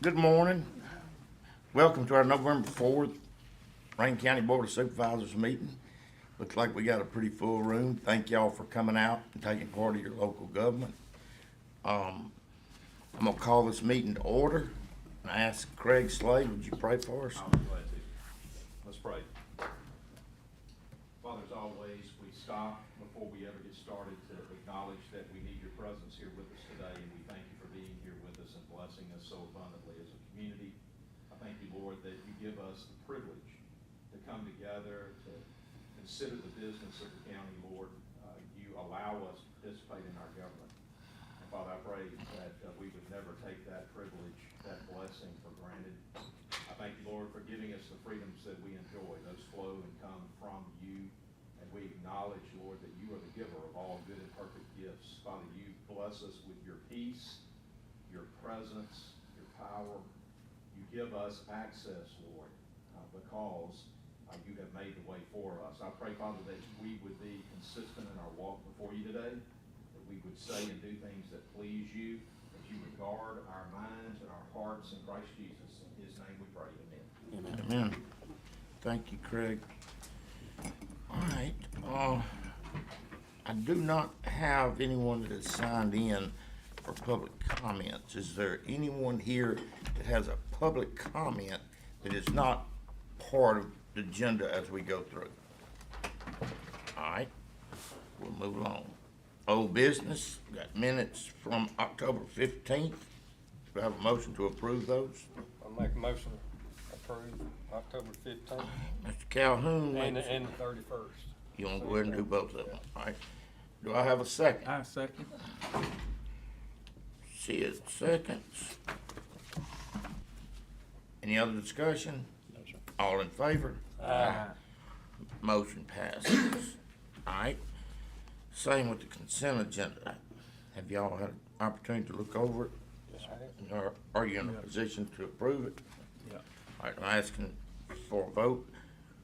Good morning. Welcome to our November 4th Rankin County Board of Supervisors meeting. Looks like we got a pretty full room. Thank y'all for coming out and taking part of your local government. I'm gonna call this meeting to order and ask Craig Slade, would you pray for us? I'll be glad to. Let's pray. Father, as always, we stop before we ever get started to acknowledge that we need your presence here with us today, and we thank you for being here with us and blessing us so abundantly as a community. I thank you, Lord, that you give us the privilege to come together to consider the business of the county, Lord. You allow us to participate in our government. And Father, I pray that we would never take that privilege, that blessing for granted. I thank you, Lord, for giving us the freedoms that we enjoy. Those flow and come from you. And we acknowledge, Lord, that you are the giver of all good and perfect gifts. Father, you bless us with your peace, your presence, your power. You give us access, Lord, because you have made the way for us. I pray, Father, that we would be consistent in our walk before you today, that we would say and do things that please you, that you would guard our minds and our hearts in Christ Jesus. In his name we pray. Amen. Amen. Thank you, Craig. All right. I do not have anyone that has signed in for public comments. Is there anyone here that has a public comment that is not part of the agenda as we go through? All right. We'll move along. Old business, got minutes from October 15th. Do I have a motion to approve those? I'll make a motion to approve October 15th Mr. Calhoun and makes. the 31st. You want to go ahead and do both of them? All right. Do I have a second? I second. Sid seconds. Any other discussion? No, sir. All in favor? Aye. Motion passes. All right. Same with the consent agenda. Have y'all had an opportunity to look over it? Yes, sir. Or are you in a position to approve it? Yeah. All right, I'm asking for a vote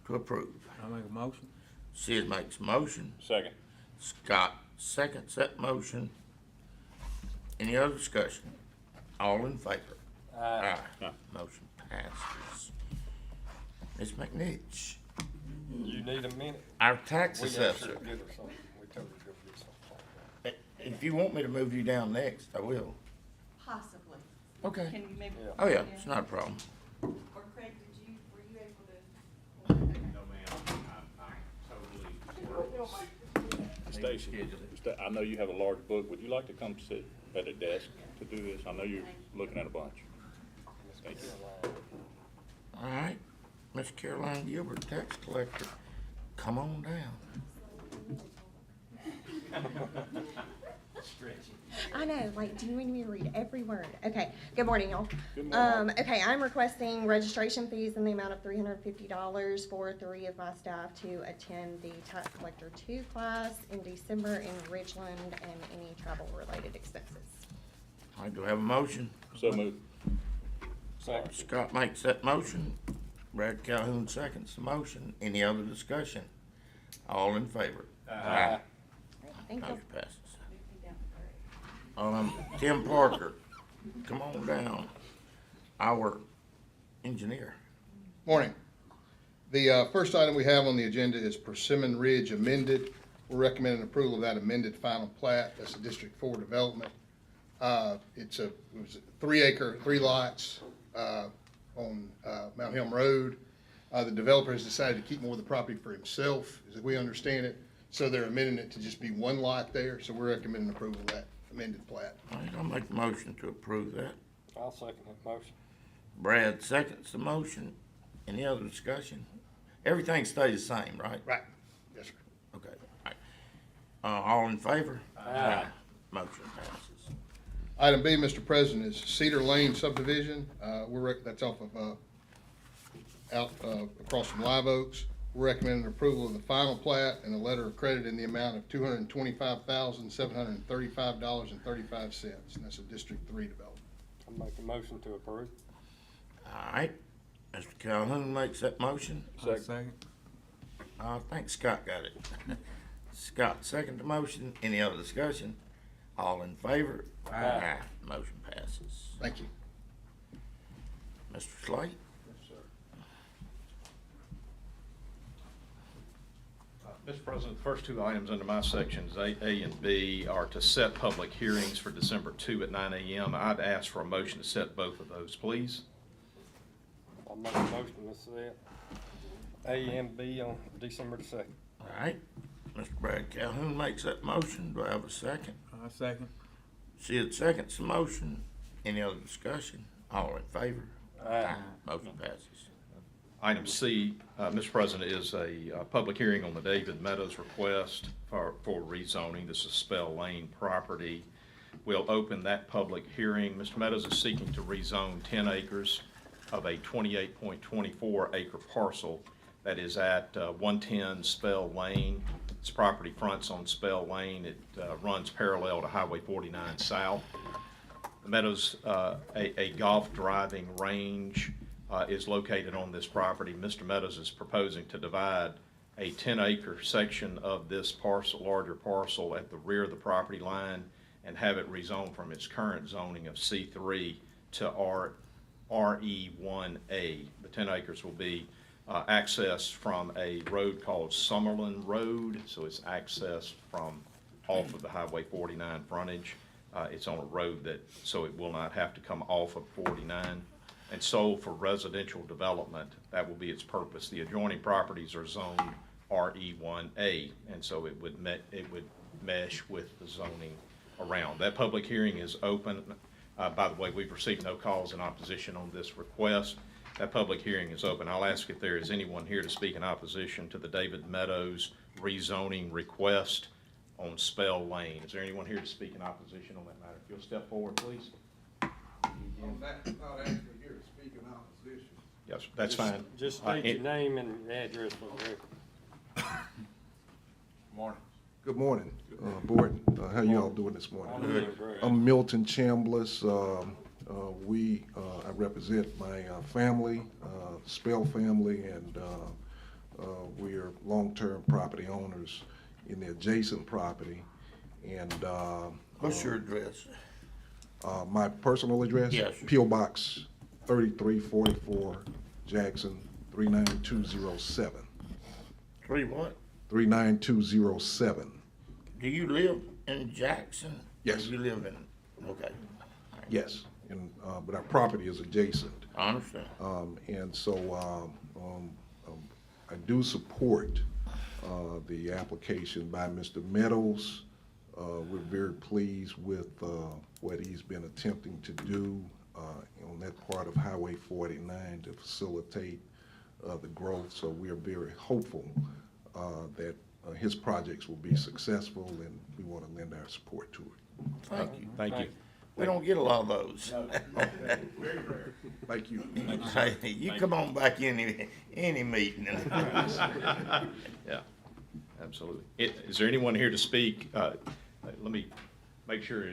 to approve. I make a motion. Sid makes a motion. Second. Scott seconds that motion. Any other discussion? All in favor? Aye. Aye. Motion passes. Ms. McNich, You need a minute? our tax We gotta assessor. get her something. We told her to go get something. If you want me to move you down next, I will. Possibly. Okay. Can you maybe? Yeah. Oh, yeah, it's not a problem. Or Craig, were you able to? Okay. No, ma'am, I'm totally. Stacy, I know you have a large book. Would you like to come sit at a desk to do this? I know you're looking at a bunch. Thank you. All right. Miss Caroline Gilbert, tax collector, come on down. I know, like, do you need me to read every word? Okay, good morning, y'all. Good morning. Okay, I'm requesting registration fees in the amount of $350 for 3 of my staff to attend the Tax Collector 2 class in December in Ridgeland and any travel-related expenses. All right, do I have a motion? So moved. Second. Scott makes that motion. Brad Calhoun seconds the motion. Any other discussion? All in favor? Aye. Thank you. Motion passes. Move me down to Craig. Tim Parker, come on down. Our engineer. Morning. The first item we have on the agenda is Persimmon Ridge amended. We're recommending approval of that amended final plat. That's a District 4 development. It was a 3-acre, 3 lots on Mount Helm Road. The developer has decided to keep more of the property for himself, as we understand it. So they're amending it to just be 1 lot there. So we're recommending approval of that amended plat. All right, I'll make a motion to approve that. I'll second that motion. Brad seconds the motion. Any other discussion? Everything stays the same, right? Right. Yes, sir. Okay, all right. All in favor? Aye. Motion passes. Item B, Mr. President, is Cedar Lane subdivision. That's off of, across from Live Oaks. We're recommending approval of the final plat and a letter of credit in the amount of $225,735.35, and that's a District 3 development. I'll make a motion to approve. All right, Mr. Calhoun makes that motion. Second. Second. I think Scott got it. Scott second the motion. Any other discussion? All in favor? Aye. Motion passes. Thank you. Mr. Slate? Mr. President, the first two items under my sections, A and B, are to set public hearings for December 2 at 9 a.m. I'd ask for a motion to set both of those, please. I'll make a motion to set A and B on December the 2nd. All right. Mr. Brad Calhoun makes that motion. Do I have a second? Second. Sid seconds the motion. Any other discussion? All in favor? Aye. Motion passes. Item C, Mr. President, is a public hearing on the David Meadows request for rezoning. This is Spell Lane property. We'll open that public hearing. Mr. Meadows is seeking to rezone 10 acres of a 28.24 acre parcel that is at 110 Spell Lane. This property fronts on Spell Lane. It runs parallel to Highway 49 South. The Meadows, a golf driving range is located on this property. Mr. Meadows is proposing to divide a 10-acre section of this parcel, larger parcel, at the rear of the property line and have it rezoned from its current zoning of C3 to RE1A. The 10 acres will be accessed from a road called Summerlin Road, so it's accessed from off of the Highway 49 frontage. It's on a road so it will not have to come off of 49. And sold for residential development. That will be its purpose. The adjoining properties are zoned RE1A, and so it would mesh with the zoning around. That public hearing is open. By the way, we've received no calls in opposition on this request. That public hearing is open. I'll ask if there is anyone here to speak in opposition to the David Meadows rezoning request on Spell Lane. Is there anyone here to speak in opposition on that matter? If you'll step forward, please. On that, not actually here to speak in opposition. Yes, that's fine. Just state your name and address for the record. Morning. Good morning, board. How you all doing this morning? I'm Milton Chambliss. I represent my family, Spell family, and we are long-term property owners in the adjacent property. And What's your address? my personal address? Yes, sir. P.O. Box 3344, Jackson 39207. 3 what? 39207. Do you live in Jackson? Yes. Or you live in, okay. Yes, and but our property is adjacent. I understand. And so I do support the application by Mr. Meadows. We're very pleased with what he's been attempting to do on that part of Highway 49 to facilitate the growth. So we are very hopeful that his projects will be successful, and we want to lend our support to it. Thank you. Thank you. We don't get a lot of those. Very rare. Thank you. Hey, you come on back any meeting. Yeah, absolutely. Is there anyone here to speak? Let me make sure.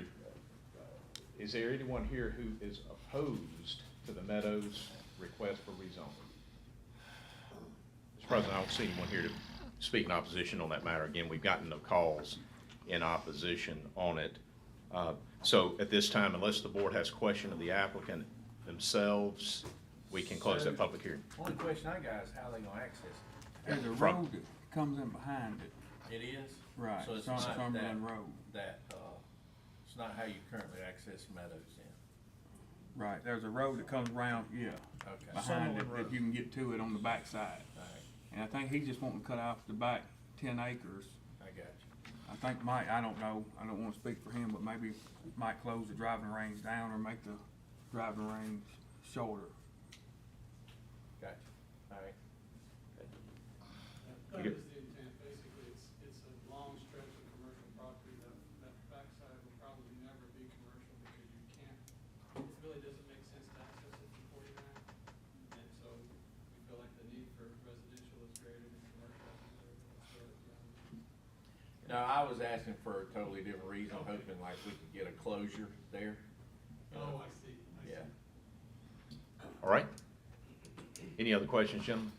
Is there anyone here who is opposed to the Meadows request for rezoning? Mr. President, I don't see anyone here to speak in opposition on that matter. Again, we've gotten no calls in opposition on it. So at this time, unless the board has question of the applicant themselves, we can close that public hearing. Only question I got is how they gonna access it. There's a From- road that comes in behind it. It is? Right, So it's it's on not Cumberland Road. it's not how you currently access Meadows then? Right, there's a road that comes around, yeah, Okay. behind it, Summerlin Road. that you can get to it on the back side. All right, And I think he's just wanting to cut off the back 10 acres. I got you. I think Mike, I don't know, I don't wanna speak for him, but maybe might close the driving range down or make the driving range shorter. Got you. All right. That is the intent, basically, it's a long stretch of commercial property, that backside will probably never be commercial because you can't, it really doesn't make sense to access it from 49. And so we feel like the need for residential is greater than commercial. No, I was asking for a totally different reason, I'm hoping like we could get a closure there. Oh, I see. Yeah. All right. Any other questions, gentlemen?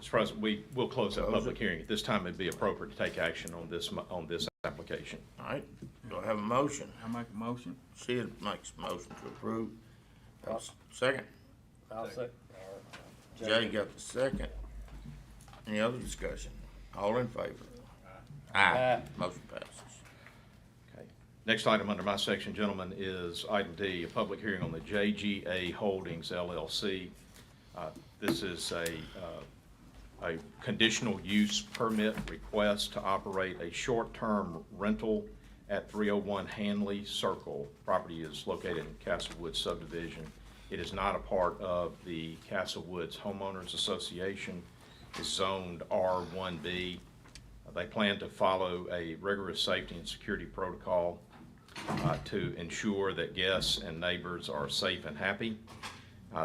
Mr. President, we will close that public hearing. At this time, it'd be appropriate to take action on this application. All right, do I have a motion? I make a motion. Sid makes a motion to approve. Have a second? I'll say. Jay got the second. Any other discussion? All in favor? Aye. Motion passes. Okay. Next item under my section, gentlemen, is item D, a public hearing on the JGA Holdings LLC. This is a conditional use permit request to operate a short-term rental at 301 Hanley Circle. Property is located in Castlewoods subdivision. It is not a part of the Castlewoods Homeowners Association. It's zoned R1B. They plan to follow a rigorous safety and security protocol to ensure that guests and neighbors are safe and happy.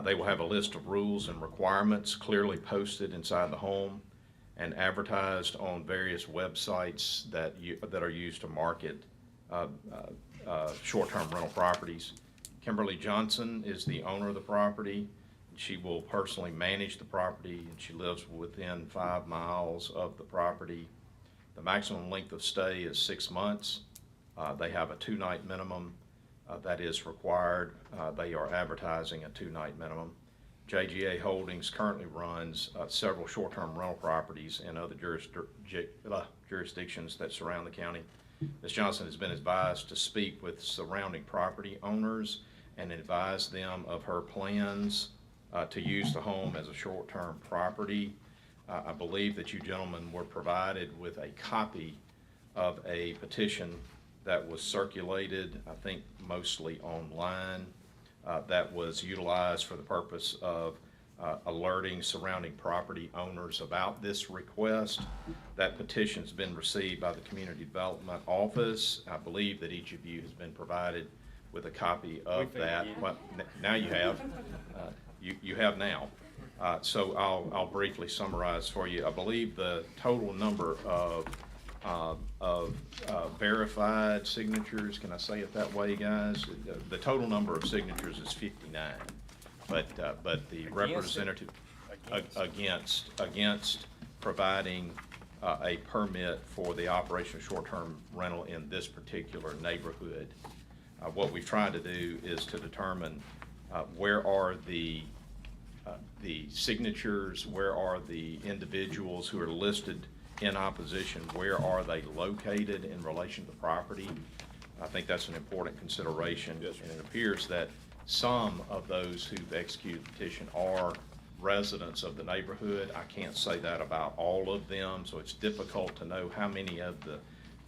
They will have a list of rules and requirements clearly posted inside the home and advertised on various websites that are used to market short-term rental properties. Kimberly Johnson is the owner of the property. She will personally manage the property, and she lives within 5 miles of the property. The maximum length of stay is 6 months. They have a 2-night minimum that is required. They are advertising a 2-night minimum. JGA Holdings currently runs several short-term rental properties in other jurisdictions that surround the county. Ms. Johnson has been advised to speak with surrounding property owners and advise them of her plans to use the home as a short-term property. I believe that you gentlemen were provided with a copy of a petition that was circulated, I think mostly online, that was utilized for the purpose of alerting surrounding property owners about this request. That petition's been received by the Community Development Office. I believe that each of you has been provided with a copy of that. Well, now you have. You have now. So I'll briefly summarize for you. I believe the total number of verified signatures, can I say it that way, guys? The total number of signatures is 59, but the representative against providing a permit for the operation of short-term rental in this particular neighborhood. What we've tried to do is to determine where are the signatures, where are the individuals who are listed in opposition, where are they located in relation to the property. I think that's an important consideration. Yes, sir. And it appears that some of those who've executed the petition are residents of the neighborhood. I can't say that about all of them, so it's difficult to know how many of the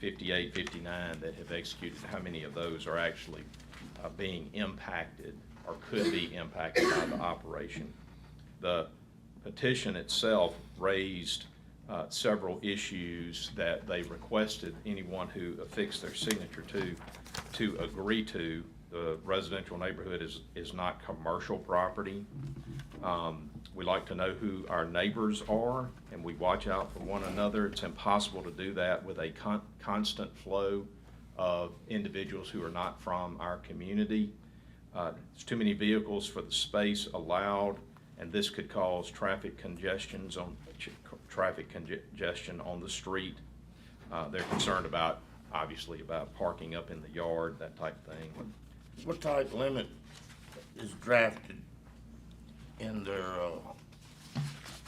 58, 59 that have executed, how many of those are actually being impacted or could be impacted by the operation. The petition itself raised several issues that they requested anyone who affixed their signature to agree to. The residential neighborhood is not commercial property. We like to know who our neighbors are, and we watch out for one another. It's impossible to do that with a constant flow of individuals who are not from our community. There's too many vehicles for the space allowed, and this could cause traffic congestion on the street. They're concerned about, obviously, about parking up in the yard, that type of thing. What type limit is drafted in their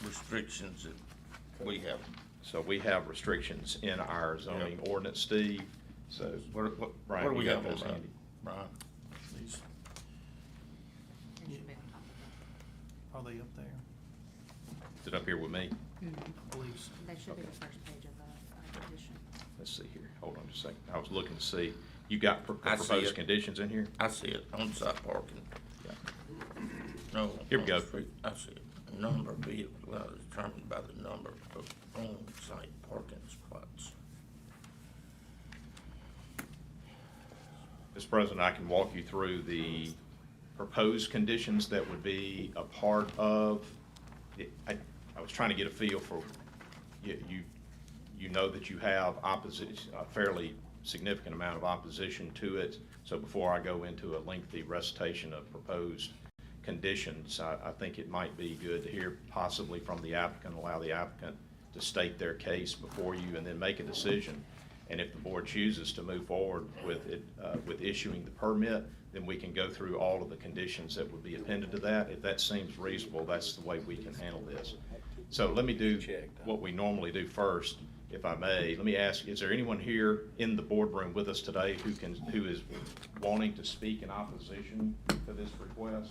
restrictions that we have? So we have restrictions in our zoning ordinance, Steve. So What Brian, do we you have got on those that? handy? Brian, please. Are they up there? Is it up here with me? I believe so. They should be the first page of the petition. Let's see here. Hold on just a second. I was looking to see. You got I see proposed it. conditions in here? I see it, on-site parking. Yeah. No. Here we on go. the street. I see it. Number of vehicles allowed is determined by the number of on-site parking spots. Mr. President, I can walk you through the proposed conditions that would be a part of it. I was trying to get a feel for, you know that you have opposition, a fairly significant amount of opposition to it. So before I go into a lengthy recitation of proposed conditions, I think it might be good to hear possibly from the applicant, allow the applicant to state their case before you and then make a decision. And if the board chooses to move forward with it, with issuing the permit, then we can go through all of the conditions that would be appended to that. If that seems reasonable, that's the way we can handle this. So let me do what we normally do first, if I may. Let me ask, is there anyone here in the boardroom with us today who is wanting to speak in opposition to this request?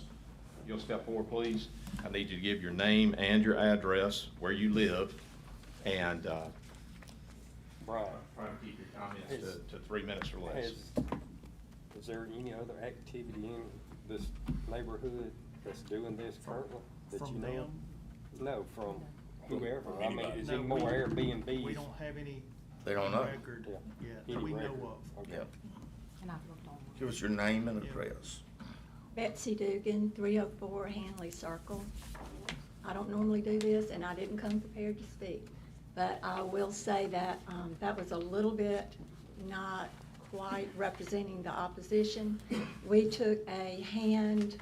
You'll step forward, please. I need you to give your name and your address, where you live, and Brian, try to keep your comments to 3 minutes or less. is there any other activity in this neighborhood that's doing this currently that you From know? them? No, from whoever. I mean, Anybody. is No, it more Airbnbs? We don't have any. They don't know. Record Yeah. yet, Any that we know record? of. Okay. Yep. And I've looked on. Give us your name and Yeah. address. Betsy Dugan, 304 Hanley Circle. I don't normally do this, and I didn't come prepared to speak, but I will say that that was a little bit not quite representing the opposition. We took a hand-signed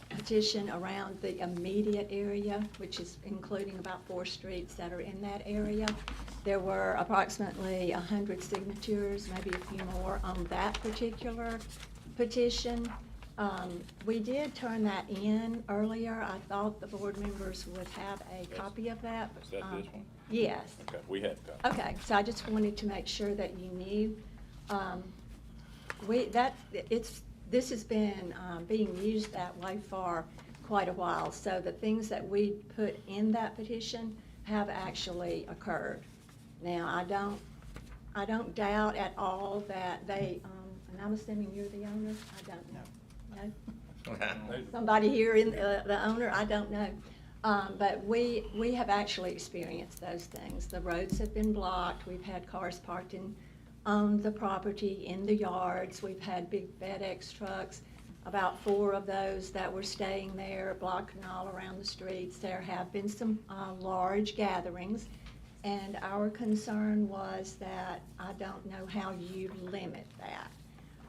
petition around the immediate area, which is including about 4 streets that are in that area. There were approximately 100 signatures, maybe a few more, on that particular petition. We did turn that in earlier. I thought the board members would have a copy of that. Is that this one? Yes. Okay, we have a copy. Okay, so I just wanted to make sure that you knew. This has been being used that way for quite a while. So the things that we put in that petition have actually occurred. Now, I don't doubt at all that they, and I'm assuming you're the owner? I don't know. No? Somebody here in the owner, I don't know. But we have actually experienced those things. The roads have been blocked. We've had cars parked on the property, in the yards. We've had big FedEx trucks, about 4 of those that were staying there, blocking all around the streets. There have been some large gatherings, and our concern was that I don't know how you limit that.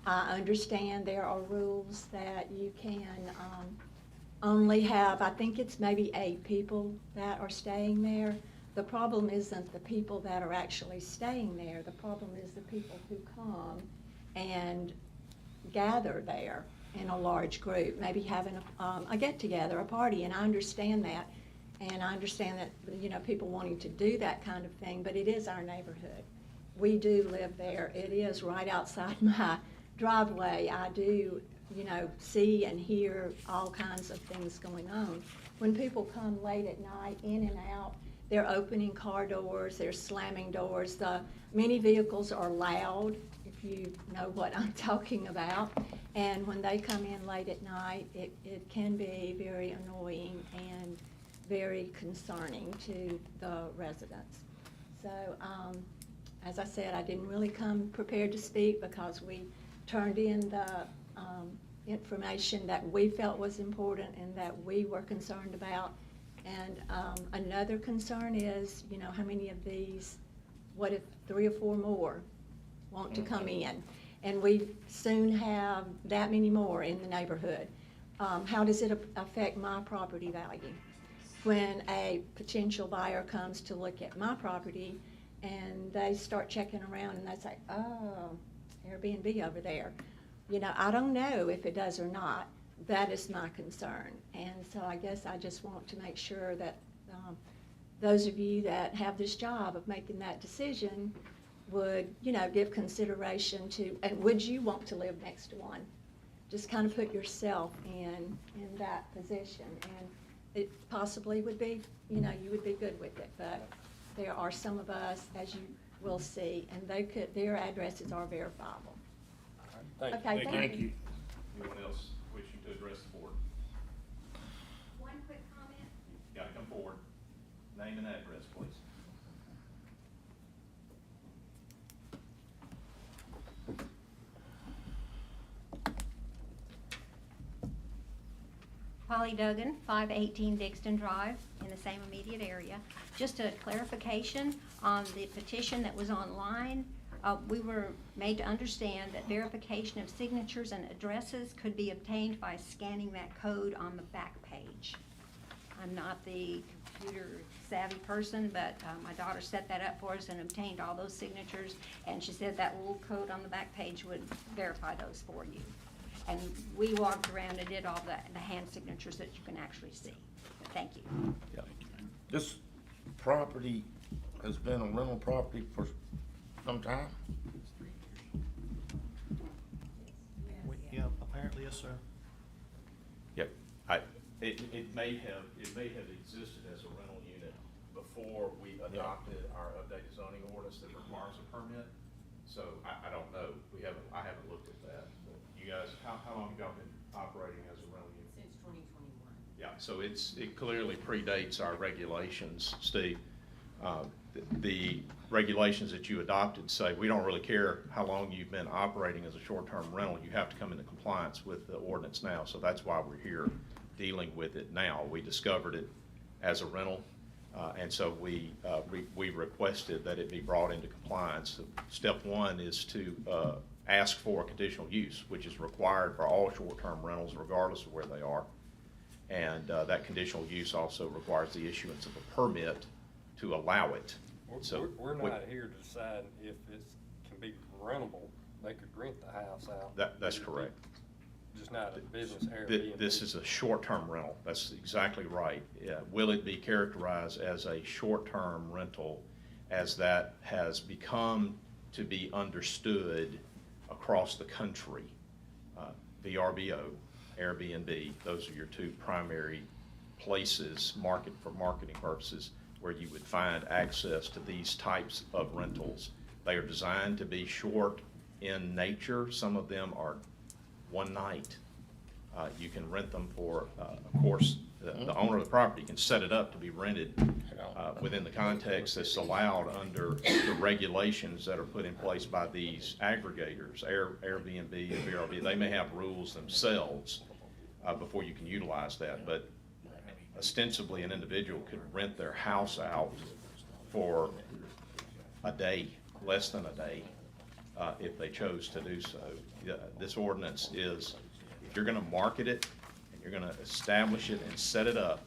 I understand there are rules that you can only have, I think it's maybe 8 people that are staying there. The problem isn't the people that are actually staying there. The problem is the people who come and gather there in a large group, maybe having a get-together, a party, and I understand that. And I understand that, people wanting to do that kind of thing, but it is our neighborhood. We do live there. It is right outside my driveway. I do, see and hear all kinds of things going on. When people come late at night, in and out, they're opening car doors, they're slamming doors. The many vehicles are loud, if you know what I'm talking about. And when they come in late at night, it can be very annoying and very concerning to the residents. So, as I said, I didn't really come prepared to speak because we turned in the information that we felt was important and that we were concerned about. And another concern is, how many of these, what if 3 or 4 more want to come in? And we soon have that many more in the neighborhood. How does it affect my property value? When a potential buyer comes to look at my property and they start checking around and they say, oh, Airbnb over there. I don't know if it does or not. That is my concern. And so I guess I just want to make sure that those of you that have this job of making that decision would, give consideration to, and would you want to live next to one? Just kind of put yourself in that position. And it possibly would be, you would be good with it. But there are some of us, as you will see, and their addresses are verifiable. Thank you. Okay, thank you. Anyone else wishing to address the board? One quick comment. You gotta come forward. Name and address, please. Polly Duggan, 518 Dixon Drive, in the same immediate area. Just a clarification on the petition that was online. We were made to understand that verification of signatures and addresses could be obtained by scanning that code on the back page. I'm not the computer savvy person, but my daughter set that up for us and obtained all those signatures, and she said that little code on the back page would verify those for you. And we walked around and did all the hand signatures that you can actually see. Thank you. This property has been a rental property for some time? Yeah, apparently, yes, sir. Yep. It may have existed as a rental unit before we adopted our updated zoning ordinance that requires a permit. So I don't know. I haven't looked at that. But you guys, how long have y'all been operating as a rental unit? Since 2021. Yeah, so it clearly predates our regulations, Steve. The regulations that you adopted say we don't really care how long you've been operating as a short-term rental. You have to come into compliance with the ordinance now. So that's why we're here dealing with it now. We discovered it as a rental, and so we requested that it be brought into compliance. Step one is to ask for a conditional use, which is required for all short-term rentals regardless of where they are. And that conditional use also requires the issuance of a permit to allow it. So We're not here to decide if it can be rentable. They could rent the house out. That's correct. Just not a business Airbnb. This is a short-term rental. That's exactly right. Will it be characterized as a short-term rental as that has become to be understood across the country? VRBO, Airbnb, those are your two primary places for marketing purposes where you would find access to these types of rentals. They are designed to be short in nature. Some of them are one night. You can rent them for, of course, the owner of the property can set it up to be rented within the context that's allowed under the regulations that are put in place by these aggregators, Airbnb and VRB. They may have rules themselves before you can utilize that, but ostensibly an individual could rent their house out for a day, less than a day, if they chose to do so. This ordinance is, if you're gonna market it, and you're gonna establish it and set it up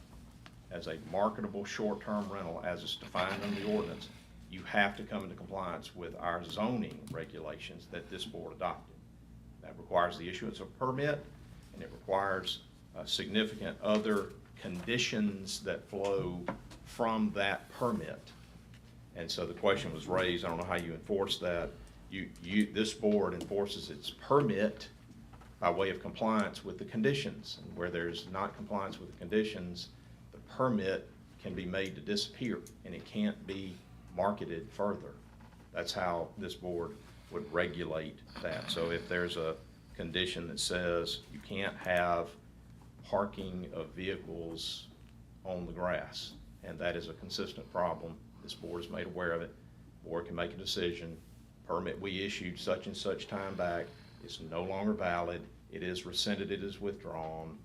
as a marketable short-term rental as it's defined under the ordinance, you have to come into compliance with our zoning regulations that this board adopted. That requires the issuance of a permit, and it requires significant other conditions that flow from that permit. And so the question was raised, I don't know how you enforce that. This board enforces its permit by way of compliance with the conditions. And where there's not compliance with the conditions, the permit can be made to disappear and it can't be marketed further. That's how this board would regulate that. So if there's a condition that says you can't have parking of vehicles on the grass, and that is a consistent problem, this board is made aware of it. Board can make a decision. Permit we issued such and such time back is no longer valid. It is rescinded. It is withdrawn.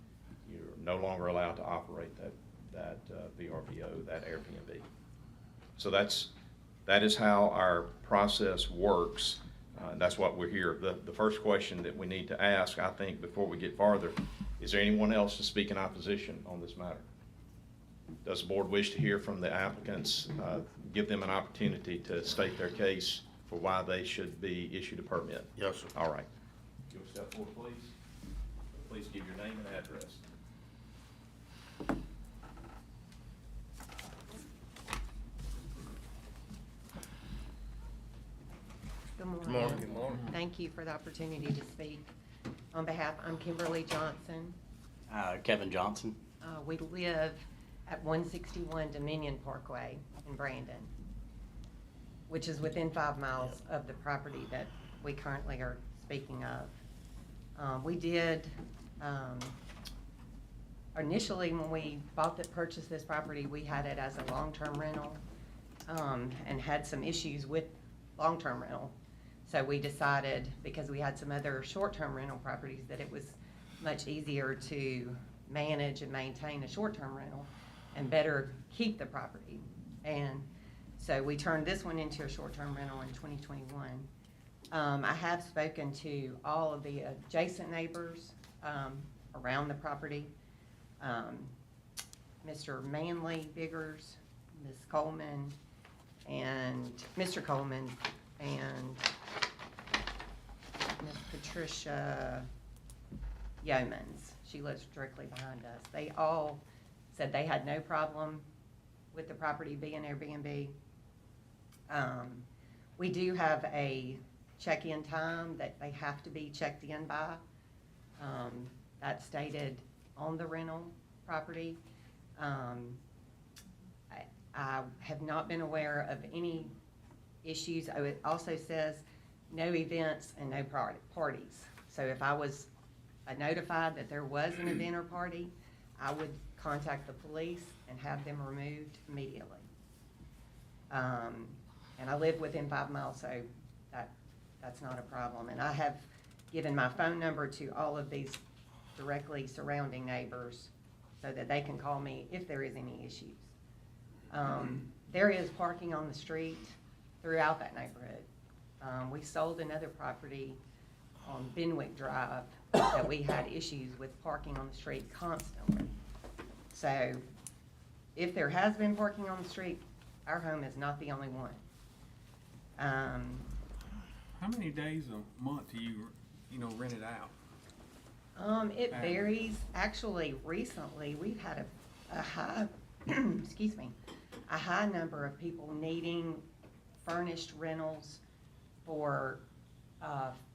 You're no longer allowed to operate that VRBO, that Airbnb. So that is how our process works. That's what we're here. The first question that we need to ask, I think, before we get farther, is there anyone else to speak in opposition on this matter? Does the board wish to hear from the applicants? Give them an opportunity to state their case for why they should be issued a permit. Yes, sir. All right. You'll step forward, please. Please give your name and address. Good morning. Good morning. Good morning. Thank you for the opportunity to speak. On behalf, I'm Kimberly Johnson. Kevin Johnson. We live at 161 Dominion Parkway in Brandon, which is within 5 miles of the property that we currently are speaking of. We did, initially when we purchased this property, we had it as a long-term rental and had some issues with long-term rental. So we decided, because we had some other short-term rental properties, that it was much easier to manage and maintain a short-term rental and better keep the property. And so we turned this one into a short-term rental in 2021. I have spoken to all of the adjacent neighbors around the property. Mr. Manley Biggers, Ms. Coleman, and Mr. Coleman, and Ms. Patricia Yeomans. She lives directly behind us. They all said they had no problem with the property being Airbnb. We do have a check-in time that they have to be checked in by. That's stated on the rental property. I have not been aware of any issues. Oh, it also says no events and no parties. So if I was notified that there was an event or party, I would contact the police and have them removed immediately. And I live within 5 miles, so that's not a problem. And I have given my phone number to all of these directly surrounding neighbors so that they can call me if there is any issues. There is parking on the street throughout that neighborhood. We sold another property on Benwick Drive that we had issues with parking on the street constantly. So if there has been parking on the street, our home is not the only one. How many days a month do you rent it out? It varies. Actually, recently, we've had a high, excuse me, a high number of people needing furnished rentals for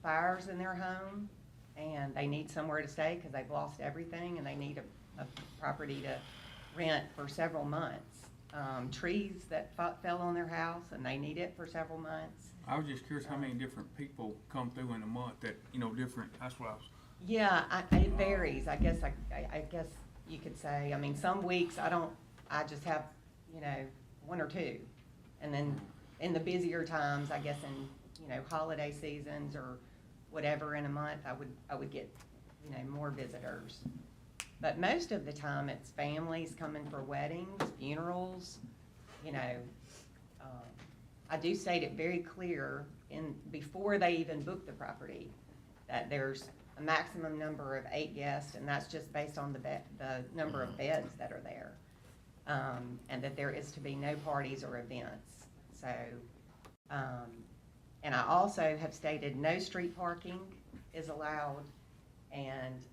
fires in their home, and they need somewhere to stay because they've lost everything, and they need a property to rent for several months. Trees that fell on their house, and they need it for several months. I was just curious how many different people come through in a month that, different, that's what I was. Yeah, it varies. I guess you could say. I mean, some weeks I just have, 1 or 2. And then in the busier times, I guess in, holiday seasons or whatever in a month, I would get, more visitors. But most of the time it's families coming for weddings, funerals, I do state it very clear before they even book the property that there's a maximum number of 8 guests, and that's just based on the number of beds that are there. And that there is to be no parties or events. So, and I also have stated no street parking is allowed, and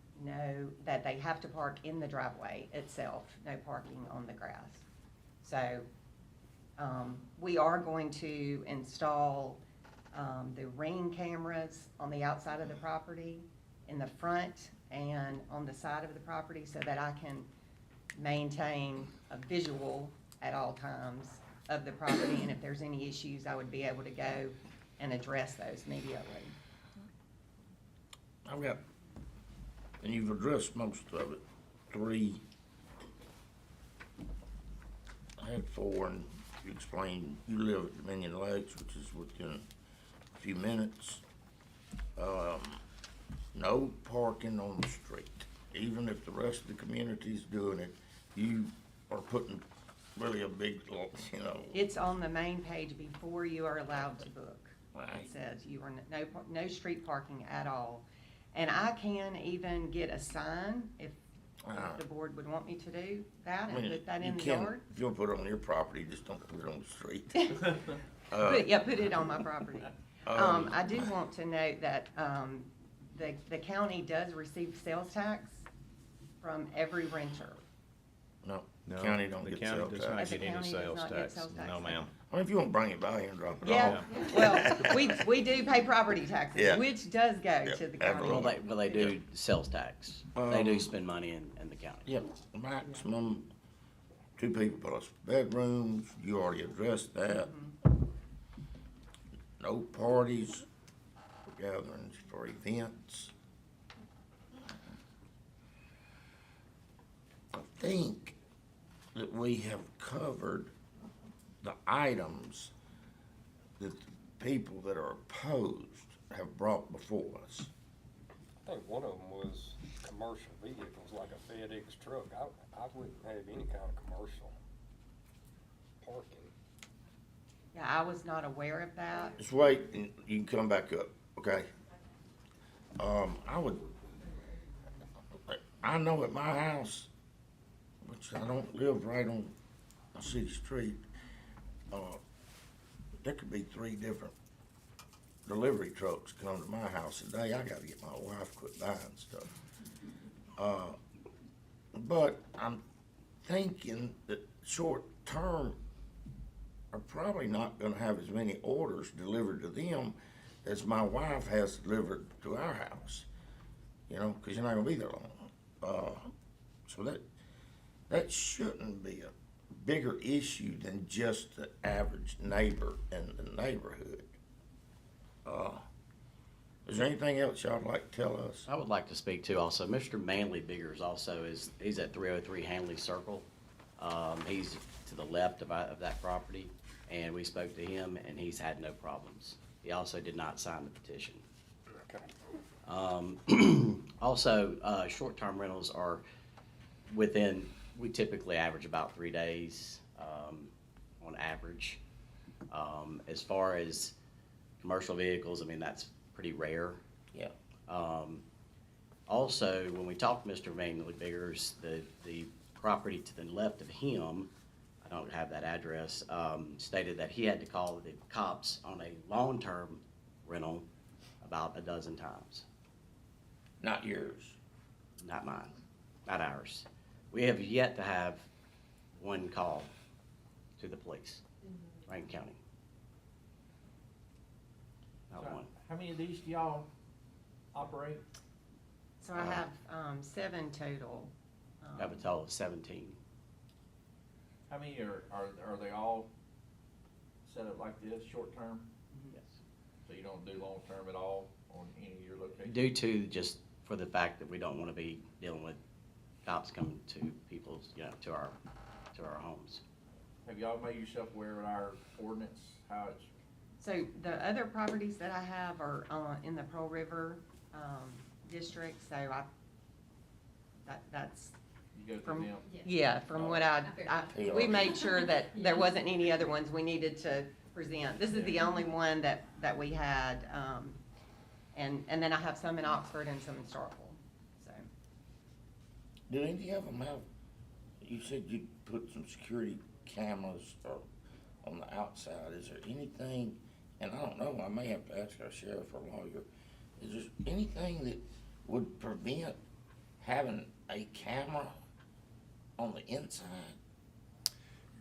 that they have to park in the driveway itself, no parking on the grass. So, we are going to install the Ring cameras on the outside of the property, in the front and on the side of the property, so that I can maintain a visual at all times of the property, and if there's any issues, I would be able to go and address those immediately. I've got, and you've addressed most of it, 3. I had 4, and you explained you live at Dominion Lakes, which is within a few minutes. No parking on the street. Even if the rest of the community's doing it, you are putting really a big, It's on the main page before you are allowed to book. Right. It says you are no street parking at all. And I can even get a sign if the board would want me to do that and put that in the yard. If you want to put it on your property, just don't put it on the street. Put it on my property. I do want to note that the county does receive sales tax from every renter. No, the county don't get sales tax. Does get any sales tax? No, ma'am. I mean, if you want to bring it by here and drop it Yeah, off. well, we do pay property taxes, Yeah. which does go to the county. Well, they do sales tax. They do spend money in the county. Yeah, maximum 2 people plus bedrooms, you already addressed that. No parties, gatherings for events. I think that we have covered the items that the people that are opposed have brought before us. I think one of them was commercial vehicles, like a FedEx truck. I wouldn't have any kind of commercial parking. Yeah, I was not aware of that. Just wait, and you can come back up, okay? I know at my house, which see, I don't live right on a city street. There could be 3 different delivery trucks come to my house a day. I gotta get my wife to quit buying stuff. But I'm thinking that short term are probably not gonna have as many orders delivered to them as my wife has delivered to our house. You know, cause you're not gonna be there long. So that shouldn't be a bigger issue than just the average neighbor in the neighborhood. Is there anything else y'all would like to tell us? I would like to speak to also, Mr. Manley Biggers also he's at 303 Hanley Circle. He's to the left of that property, and we spoke to him, and he's had no problems. He also did not sign the petition. Also, short-term rentals are we typically average about 3 days on average. As far as commercial vehicles, I mean, that's pretty rare. Yeah. Also, when we talked to Mr. Manley Biggers, the property to the left of him, I don't have that address, stated that he had to call the cops on a long-term rental about a dozen times. Not yours. Not mine, not ours. We have yet to have one call to the police, Rankin County. Not one. How many of these do y'all operate? So I have 7 total. I have a total of 17. How many are they all set up like this, short term? Yes. So you don't do long term at all on any of your locations? Due to just for the fact that we don't want to be dealing with cops coming to people's, to our homes. Have y'all made yourself aware of our ordinance, how it's? So the other properties that I have are in the Pearl River district, so that's. You go through them? Yeah, from what we made sure that there wasn't any other ones we needed to present. This is the only one that we had, and then I have some in Oxford and some in Starkville, so. Do any of them have, you said you put some security cameras on the outside. Is there anything, and I don't know, I may have to ask our sheriff or lawyer, is there anything that would prevent having a camera on the inside?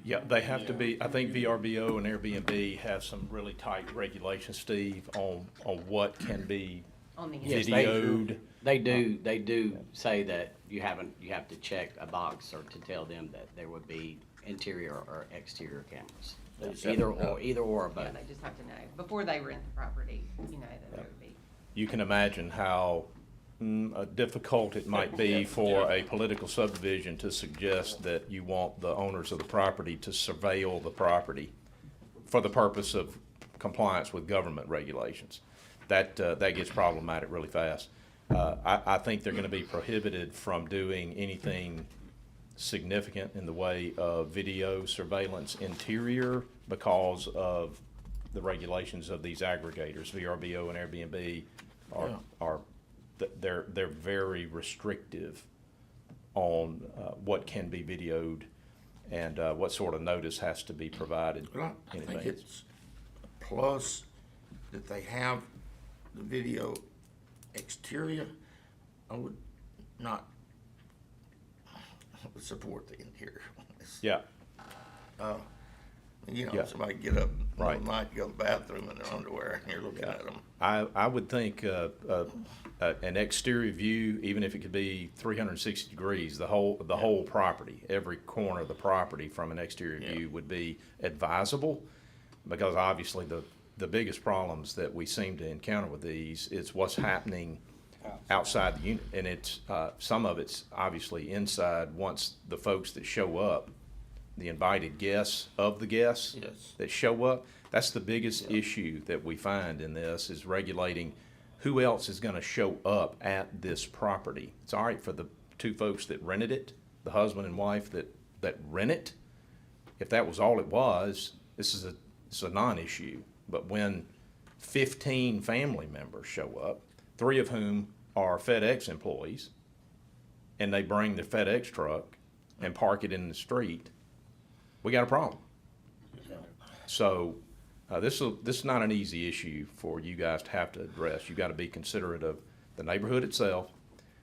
Yeah, they have to be, I think VRBO and Airbnb have some really tight regulations, Steve, on what can be On the Yes, videoed. They do say that you have to check a box or to tell them that there would be interior or exterior cameras. They just have Either to know. or both. Yeah, they just have to know, before they rent the property, that there would be. You can imagine how difficult it might be for a political subdivision to suggest that you want the owners of the property to surveil the property for the purpose of compliance with government regulations. That gets problematic really fast. I think they're gonna be prohibited from doing anything significant in the way of video surveillance interior because of the regulations of these aggregators. VRBO and Airbnb they're very restrictive on what can be videoed and what sort of notice has to be provided Well, I in think advance. it's a plus that they have the video exterior. I would not support the interior. Yeah, Yeah. Somebody get up in the middle Right. of the night, go to the bathroom in their underwear, and you're looking at them. I would think an exterior view, even if it could be 360 degrees, the whole property, every corner of the property from an exterior view would be advisable, because obviously the biggest problems that we seem to encounter with these is what's happening outside the unit, and it's some of it's obviously inside once the folks that show up, the invited guests of the guests Yes. that show up. That's the biggest issue that we find in this, is regulating who else is gonna show up at this property. It's all right for the two folks that rented it, the husband and wife that rent it. If that was all it was, it's a non-issue. But when 15 family members show up, 3 of whom are FedEx employees, and they bring their FedEx truck, and park it in the street, we got a problem. So, this is not an easy issue for you guys to have to address. You gotta be considerate of the neighborhood itself,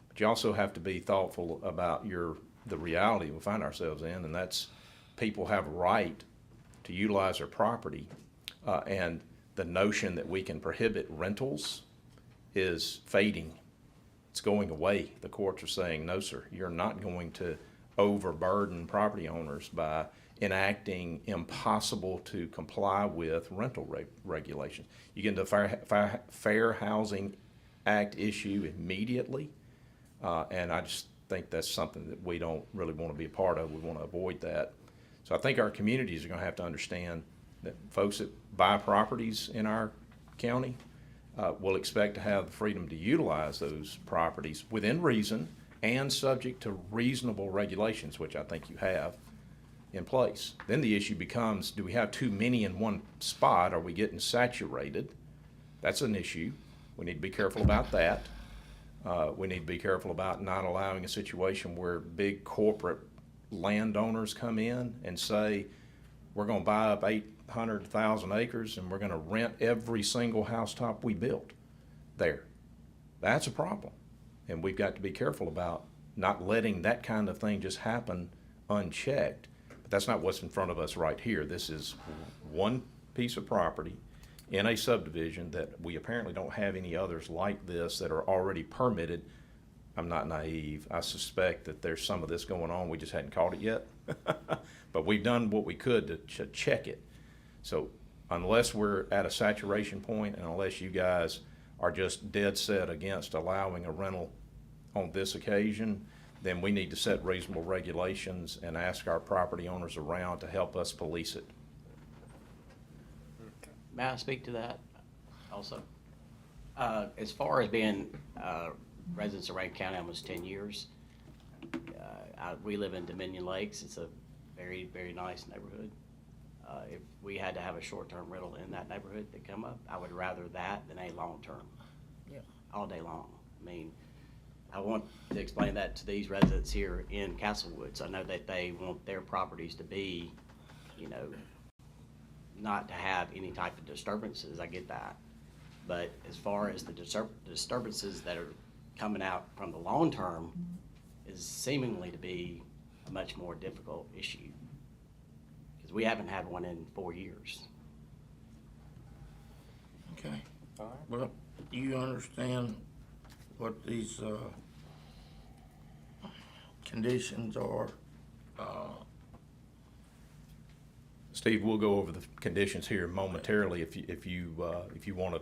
but you also have to be thoughtful about the reality we find ourselves in, and that's people have a right to utilize their property, and the notion that we can prohibit rentals is fading. It's going away. The courts are saying, no, sir, you're not going to overburden property owners by enacting impossible to comply with rental regulations. You get into the Fair Housing Act issue immediately, and I just think that's something that we don't really want to be a part of. We want to avoid that. So I think our communities are going to have to understand that folks that buy properties in our county will expect to have the freedom to utilize those properties within reason and subject to reasonable regulations, which I think you have in place. Then the issue becomes, do we have too many in one spot? Are we getting saturated? That's an issue. We need to be careful about that. We need to be careful about not allowing a situation where big corporate landowners come in and say, we're going to buy up 800,000 acres and we're going to rent every single housetop we built there. That's a problem. And we've got to be careful about not letting that kind of thing just happen unchecked. But that's not what's in front of us right here. This is one piece of property in a subdivision that we apparently don't have any others like this that are already permitted. I'm not naive. I suspect that there's some of this going on. We just hadn't caught it yet. But we've done what we could to check it. So unless we're at a saturation point and unless you guys are just dead set against allowing a rental on this occasion, then we need to set reasonable regulations and ask our property owners around to help us police it. May I speak to that also? As far as being residents of Rankin County almost 10 years, we live in Dominion Lakes. It's a very, very nice neighborhood. If we had to have a short-term rental in that neighborhood that come up, I would rather that than a long-term. Yeah. All day long. I mean, I want to explain that to these residents here in Castlewoods. I know that they want their properties to be, you know, not to have any type of disturbances. I get that. But as far as the disturbances that are coming out from the long term is seemingly to be a much more difficult issue. Because we haven't had one in 4 years. Okay. Well, you understand what these conditions are? Steve, we'll go over the conditions here momentarily if you want to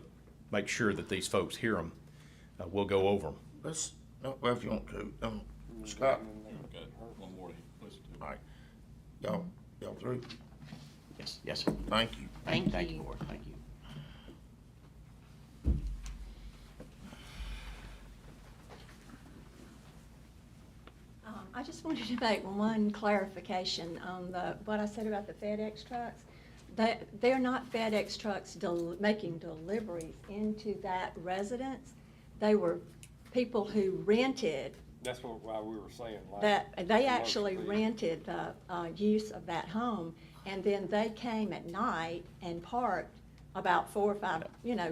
make sure that these folks hear them. We'll go over them. Well, if you want to. Scott? Okay, one more to listen to. All right. Y'all through? Yes, sir. Thank you. Thank you, Board. Thank you. I just wanted to make one clarification on what I said about the FedEx trucks. They're not FedEx trucks making deliveries into that residence. They were people who rented. That's why we were saying. Like, That they actually rented the use of that home, and then they came at night and parked about 4 or 5,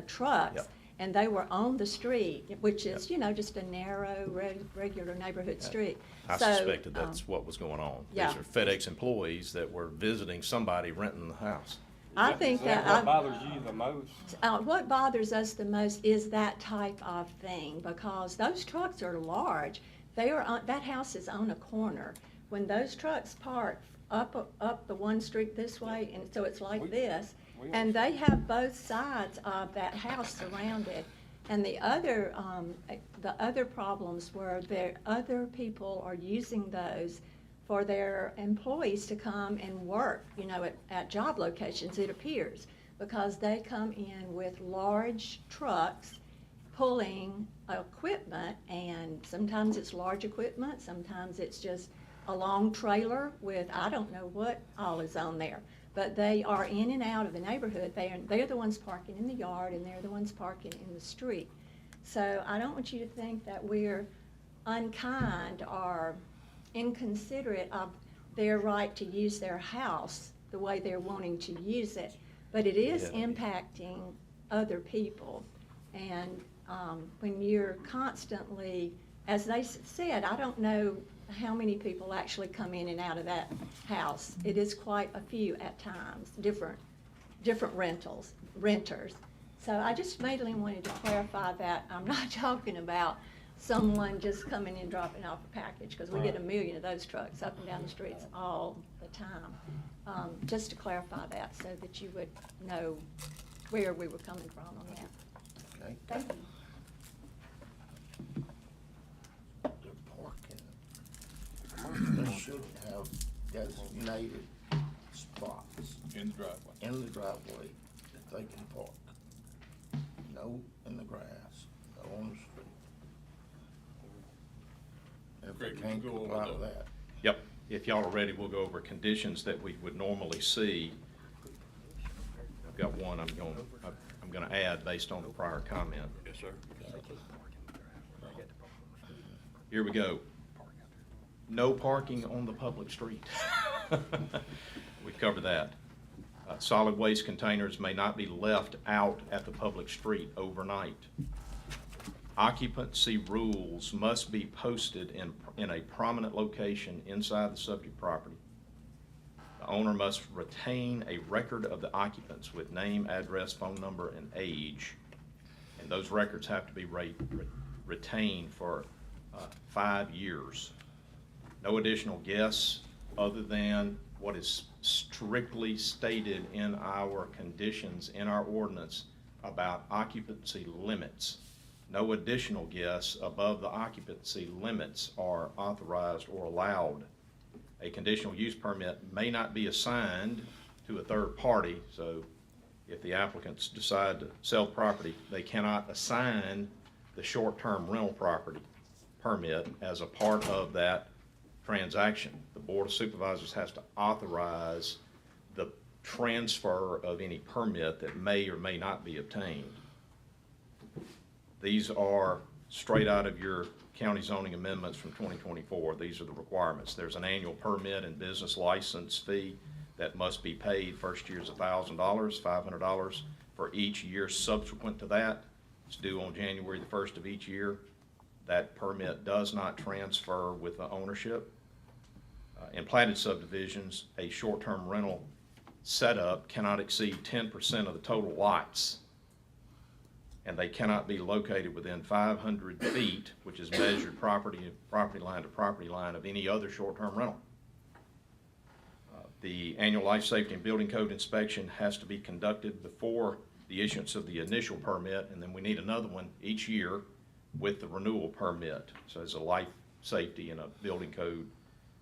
trucks. Yep. And they were on the street, which is, just a narrow, regular neighborhood street. I suspected that's what was going on. Yeah. These are FedEx employees that were visiting somebody renting the house. I think that. What bothers you the most? What bothers us the most is that type of thing, because those trucks are large. That house is on a corner. When those trucks park up the one street this way, and so it's like this, and they have both sides of that house surrounded. And the other problems were other people are using those for their employees to come and work, at job locations, it appears, because they come in with large trucks pulling equipment, and sometimes it's large equipment, sometimes it's just a long trailer with I don't know what all is on there. But they are in and out of the neighborhood. They're the ones parking in the yard, and they're the ones parking in the street. So I don't want you to think that we're unkind or inconsiderate of their right to use their house the way they're wanting to use it, but it is Yeah. impacting other people. And when you're constantly, as they said, I don't know how many people actually come in and out of that house. It is quite a few at times, different renters. So I just mainly wanted to clarify that I'm not talking about someone just coming in, dropping off a package, because we get a million of those trucks up and down the streets all the time. Just to clarify that so that you would know where we were coming from on that. Okay. Thank you. They should have designated spots In the driveway. in the driveway that they can park. No in the grass, no on the street. And if they Greg, can't would you go over comply with the- that, Yep, if y'all are ready, we'll go over conditions that we would normally see. I've got one I'm gonna add based on the prior comment. Yes, sir. Here we go. No parking on the public street. We've covered that. Solid waste containers may not be left out at the public street overnight. Occupancy rules must be posted in a prominent location inside the subject property. The owner must retain a record of the occupants with name, address, phone number, and age. And those records have to be retained for 5 years. No additional guests other than what is strictly stated in our conditions in our ordinance about occupancy limits. No additional guests above the occupancy limits are authorized or allowed. A conditional use permit may not be assigned to a third party, so if the applicants decide to sell property, they cannot assign the short-term rental property permit as a part of that transaction. The Board of Supervisors has to authorize the transfer of any permit that may or may not be obtained. These are straight out of your county zoning amendments from 2024. These are the requirements. There's an annual permit and business license fee that must be paid. First year's $1,000, $500 for each year subsequent to that. It's due on January the 1st of each year. That permit does not transfer with the ownership. In platted subdivisions, a short-term rental setup cannot exceed 10% of the total lots, and they cannot be located within 500 feet, which is measured property line to property line, of any other short-term rental. The annual life safety and building code inspection has to be conducted before the issuance of the initial permit, and then we need another one each year with the renewal permit. So there's a life safety and a building code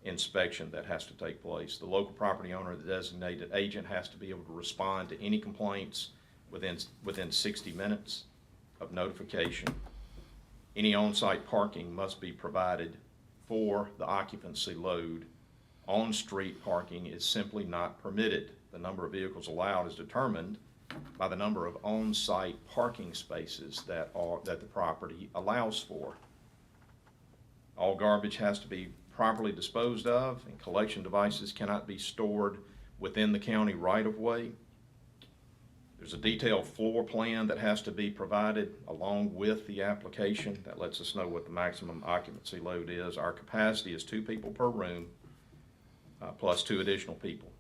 inspection that has to take place. The local property owner, the designated agent, has to be able to respond to any complaints within 60 minutes of notification. Any on-site parking must be provided for the occupancy load. On-street parking is simply not permitted. The number of vehicles allowed is determined by the number of on-site parking spaces that the property allows for. All garbage has to be properly disposed of, and collection devices cannot be stored within the county right-of-way. There's a detailed floor plan that has to be provided along with the application that lets us know what the maximum occupancy load is. Our capacity is 2 people per room, plus 2 additional people.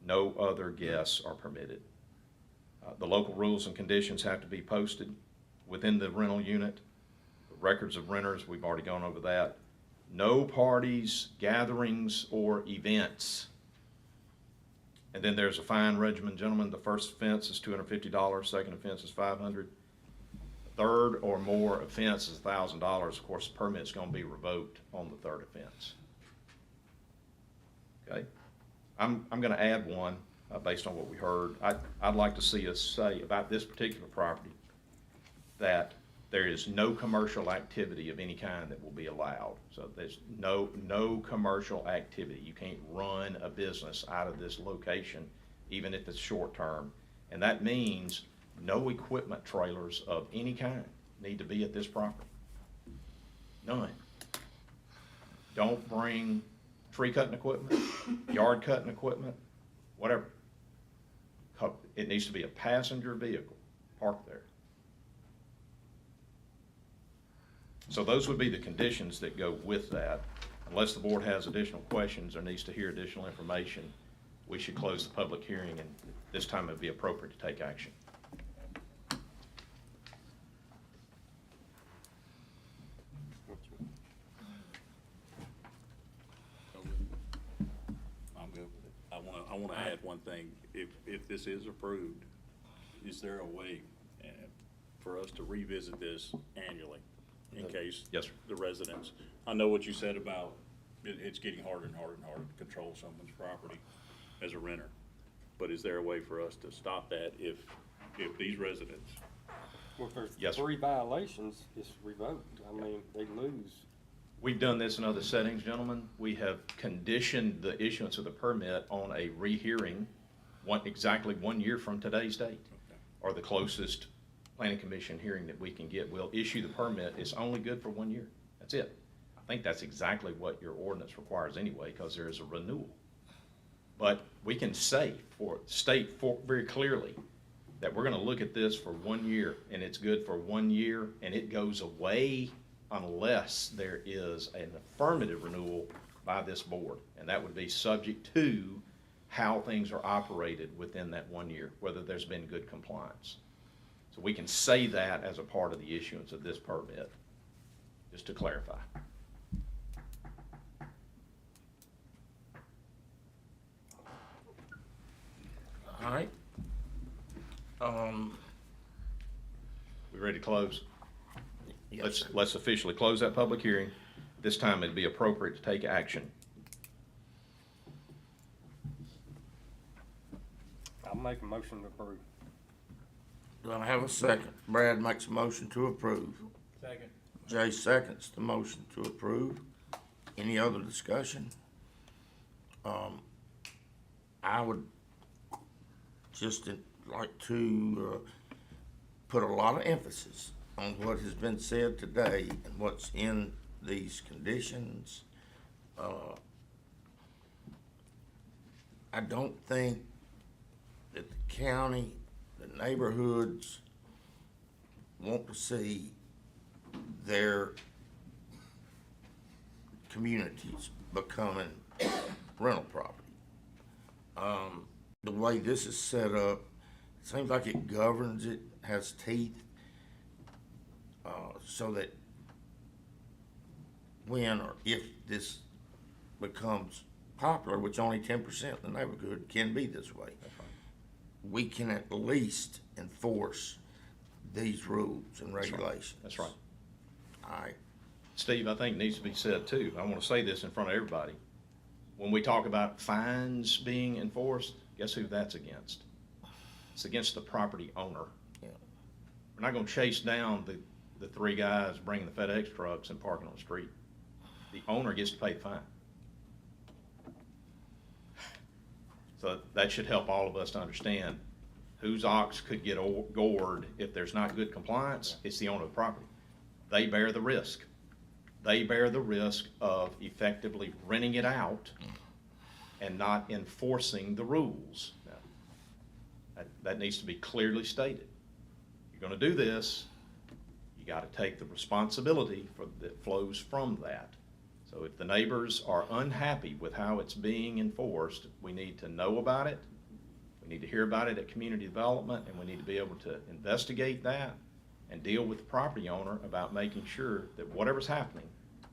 No other guests are permitted. The local rules and conditions have to be posted within the rental unit. The records of renters, we've already gone over that. No parties, gatherings, or events. And then there's a fine regimen, gentlemen. The first offense is $250, second offense is $500. Third or more offense is $1,000. Of course, the permit's gonna be revoked on the third offense. Okay? I'm gonna add one based on what we heard. I'd like to see us say about this particular property that there is no commercial activity of any kind that will be allowed. So there's no commercial activity. You can't run a business out of this location, even if it's short term. And that means no equipment trailers of any kind need to be at this property. None. don't bring tree cutting equipment, yard cutting equipment, whatever. It needs to be a passenger vehicle parked there. So those would be the conditions that go with that. Unless the board has additional questions or needs to hear additional information, we should close the public hearing, and this time it would be appropriate to take action. I'm good with it. I wanna add one thing. If this is approved, is there a way for us to revisit this annually in case? Yes, sir. The residents, I know what you said about it's getting harder and harder and harder to control someone's property as a renter. But is there a way for us to stop that if these residents? Well, if there's Yes, sir. 3 violations, it's revoked. I mean, they lose. We've done this in other settings, gentlemen. We have conditioned the issuance of the permit on a rehearing exactly 1 year from today's date, or the closest planning commission hearing that we can get. We'll issue the permit. It's only good for 1 year. That's it. I think that's exactly what your ordinance requires anyway, because there is a renewal. But we can state very clearly that we're gonna look at this for 1 year, and it's good for 1 year, and it goes away unless there is an affirmative renewal by this board. And that would be subject to how things are operated within that 1 year, whether there's been good compliance. So we can say that as a part of the issuance of this permit, just to clarify. All right. We ready to close? Yes, sir. Let's officially close that public hearing. This time it'd be appropriate to take action. I'll make a motion to approve. Do I have a second? Brad makes a motion to approve. Second. Jay seconds the motion to approve. Any other discussion? I would just like to put a lot of emphasis on what has been said today and what's in these conditions. I don't think that the county, the neighborhoods want to see their communities becoming rental property. The way this is set up, it seems like it governs it, has teeth, so that when or if this becomes popular, which only 10% of the neighborhood can be this way, we can at least enforce these rules and regulations. That's right. All right. Steve, I think it needs to be said too. I want to say this in front of everybody. When we talk about fines being enforced, guess who that's against? It's against the property owner. Yeah. We're not going to chase down the 3 guys bringing the FedEx trucks and parking on the street. The owner gets to pay the fine. So that should help all of us to understand whose ox could get gored if there's not good compliance. It's the owner of the property. They bear the risk. They bear the risk of effectively renting it out and not enforcing the rules. Now, that needs to be clearly stated. You're gonna do this, you gotta take the responsibility that flows from that. So if the neighbors are unhappy with how it's being enforced, we need to know about it. We need to hear about it at community development, and we need to be able to investigate that and deal with the property owner about making sure that whatever's happening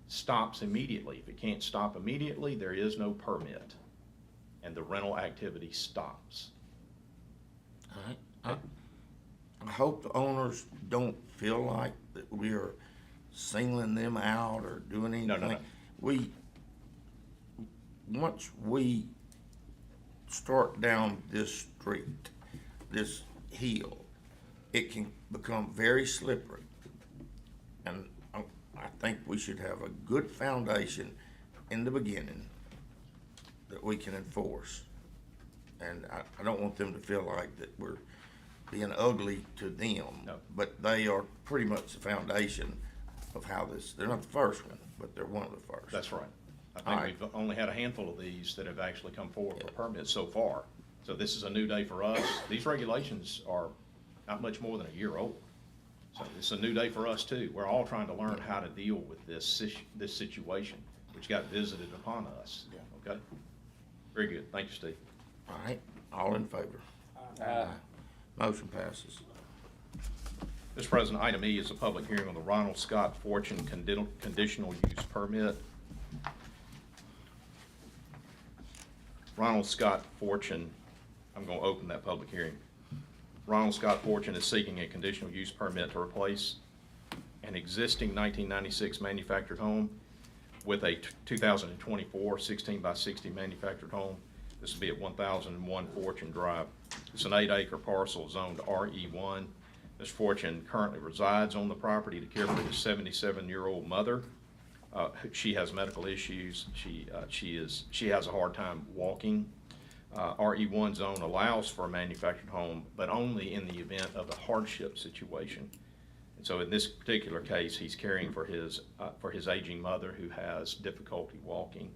stops immediately. If it can't stop immediately, there is no permit, and the rental activity stops. All right. I hope the owners don't feel like that we are singling them out or doing anything. No. Once we start down this street, this hill, it can become very slippery. And I think we should have a good foundation in the beginning that we can enforce. And I don't want them to feel like that we're being ugly to them. No. But they are pretty much the foundation of how this, they're not the first one, but they're one of the first. That's right. I think we've only had a handful of these that have actually come forward for permits so far. So this is a new day for us. These regulations are not much more than a year old. So it's a new day for us too. We're all trying to learn how to deal with this situation, which got visited upon us. Okay? Very good. Thank you, Steve. All right, all in favor? Motion passes. Mr. President, item E is a public hearing on the Ronald Scott Fortune conditional use permit. Ronald Scott Fortune, I'm going to open that public hearing. Ronald Scott Fortune is seeking a conditional use permit to replace an existing 1996 manufactured home with a 2024 16 by 60 manufactured home. This will be at 1001 Fortune Drive. It's an 8-acre parcel zoned RE1. Ms. Fortune currently resides on the property to care for his 77-year-old mother. She has medical issues. She has a hard time walking. RE1 zone allows for a manufactured home, but only in the event of a hardship situation. And so in this particular case, he's caring for his aging mother who has difficulty walking.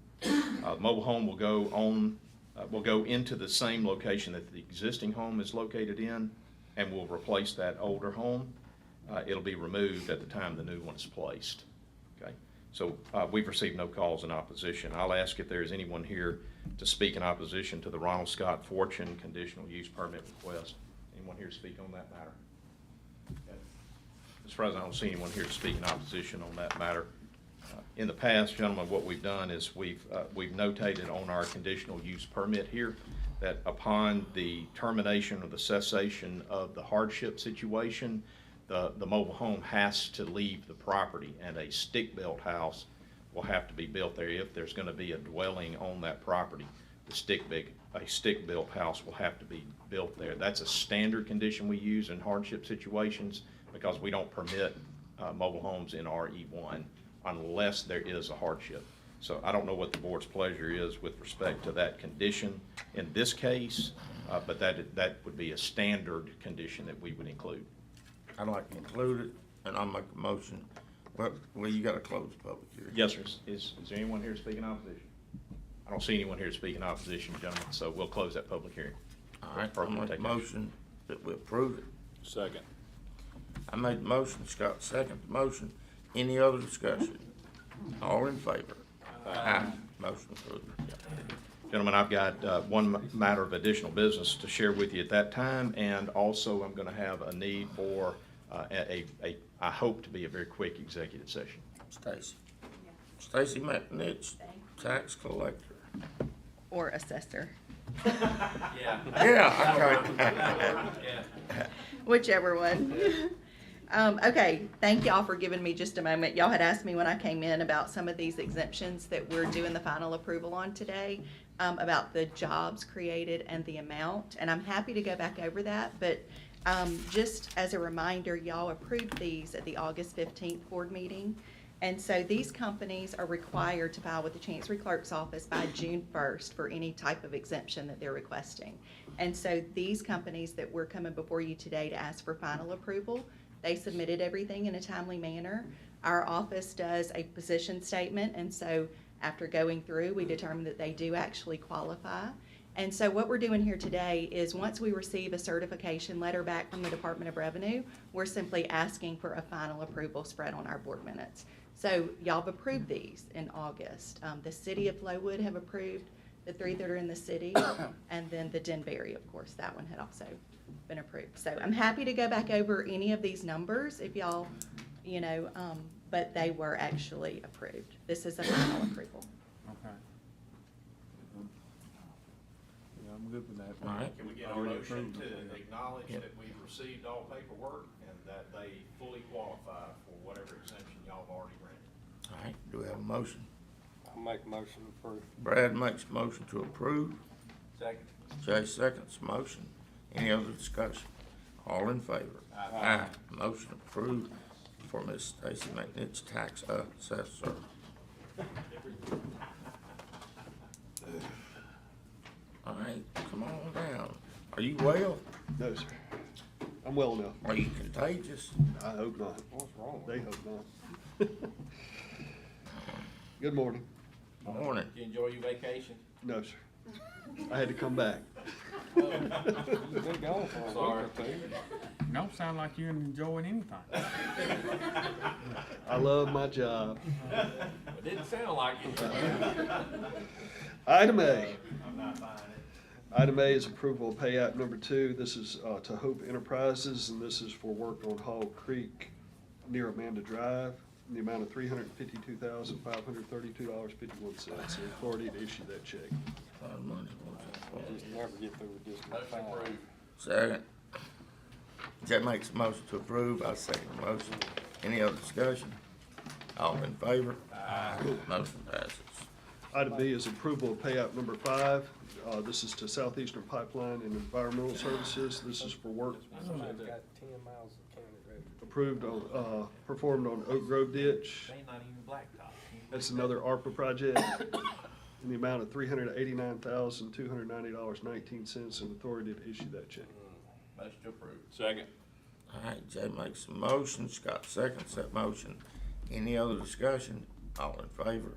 Mobile home will go into the same location that the existing home is located in, and will replace that older home. It'll be removed at the time the new one is placed. Okay, so we've received no calls in opposition. I'll ask if there is anyone here to speak in opposition to the Ronald Scott Fortune conditional use permit request. Anyone here to speak on that matter? Okay. Mr. President, I don't see anyone here to speak in opposition on that matter. In the past, gentlemen, what we've done is we've notated on our conditional use permit here that upon the termination or the cessation of the hardship situation, the mobile home has to leave the property, and a stick-built house will have to be built there if there's going to be a dwelling on that property. A stick-built house will have to be built there. That's a standard condition we use in hardship situations because we don't permit mobile homes in RE1 unless there is a hardship. So I don't know what the board's pleasure is with respect to that condition in this case, but that would be a standard condition that we would include. I'd like to include it, and I'll make a motion. Well, you gotta close the public hearing. Yes, sir. Is there anyone here to speak in opposition? I don't see anyone here to speak in opposition, gentlemen, so we'll close that public hearing. All right, I'll make a motion that we approve it. Second. I made the motion, Scott seconded the motion. Any other discussion? All in favor? Aye. Motion approved. Gentlemen, I've got one matter of additional business to share with you at that time, and also I'm going to have a need for I hope to be a very quick executive session. Stacy McNich, tax collector. Or assessor, Yeah, okay. whichever one. Okay, thank y'all for giving me just a moment. Y'all had asked me when I came in about some of these exemptions that we're doing the final approval on today, about the jobs created and the amount, and I'm happy to go back over that, but just as a reminder, y'all approved these at the August 15th board meeting, and so these companies are required to file with the Chancery Clerk's office by June 1st for any type of exemption that they're requesting. And so these companies that we're coming before you today to ask for final approval, they submitted everything in a timely manner. Our office does a position statement, and so after going through, we determined that they do actually qualify. And so what we're doing here today is once we receive a certification letter back from the Department of Revenue, we're simply asking for a final approval spread on our board minutes. So y'all have approved these in August. The city of Flowood have approved the 3 that are in the city, and then the Denberry, of course, that one had also been approved. So I'm happy to go back over any of these numbers if y'all, but they were actually approved. This is a final approval. Okay. Yeah, I'm good with that. All right. Can we get a motion to acknowledge that we've received all paperwork and that they fully qualify for whatever exemption y'all have already granted? All right, do we have a motion? I'll make a motion to approve. Brad makes a motion to approve. Second. Jay seconds the motion. Any other discussion? All in favor? Aye. Motion approved for Ms. Stacy McNich, tax assessor. All right, come on down. Are you well? No, sir. I'm well enough. Are you contagious? I hope not. What's wrong? They hope not. Good morning. Morning. Did you enjoy your vacation? No, sir. I had to come back. You've been gone for a week Sorry. or two. Don't sound like you're enjoying anything. I love my job. It didn't sound like it. Item A. Item A is approval of payout number 2. This is to Hope Enterprises, and this is for work on Hall Creek near Amanda Drive, in the amount of $352,532.51. The authority to issue that check. Just never get through with this. Motion approved. Second. That makes a motion to approve. I second the motion. Any other discussion? All in favor? Aye. Motion passes. Item B is approval of payout number 5. This is to Southeastern Pipeline and Environmental Services. This is for work Somebody's got 10 miles of county road. approved on, performed on Oak Grove Ditch. They ain't not even blacktop. That's another ARPA project in the amount of $389,290.19 and authority to issue that check. Motion approved. Second. All right, Jay makes a motion, Scott seconds that motion. Any other discussion? All in favor?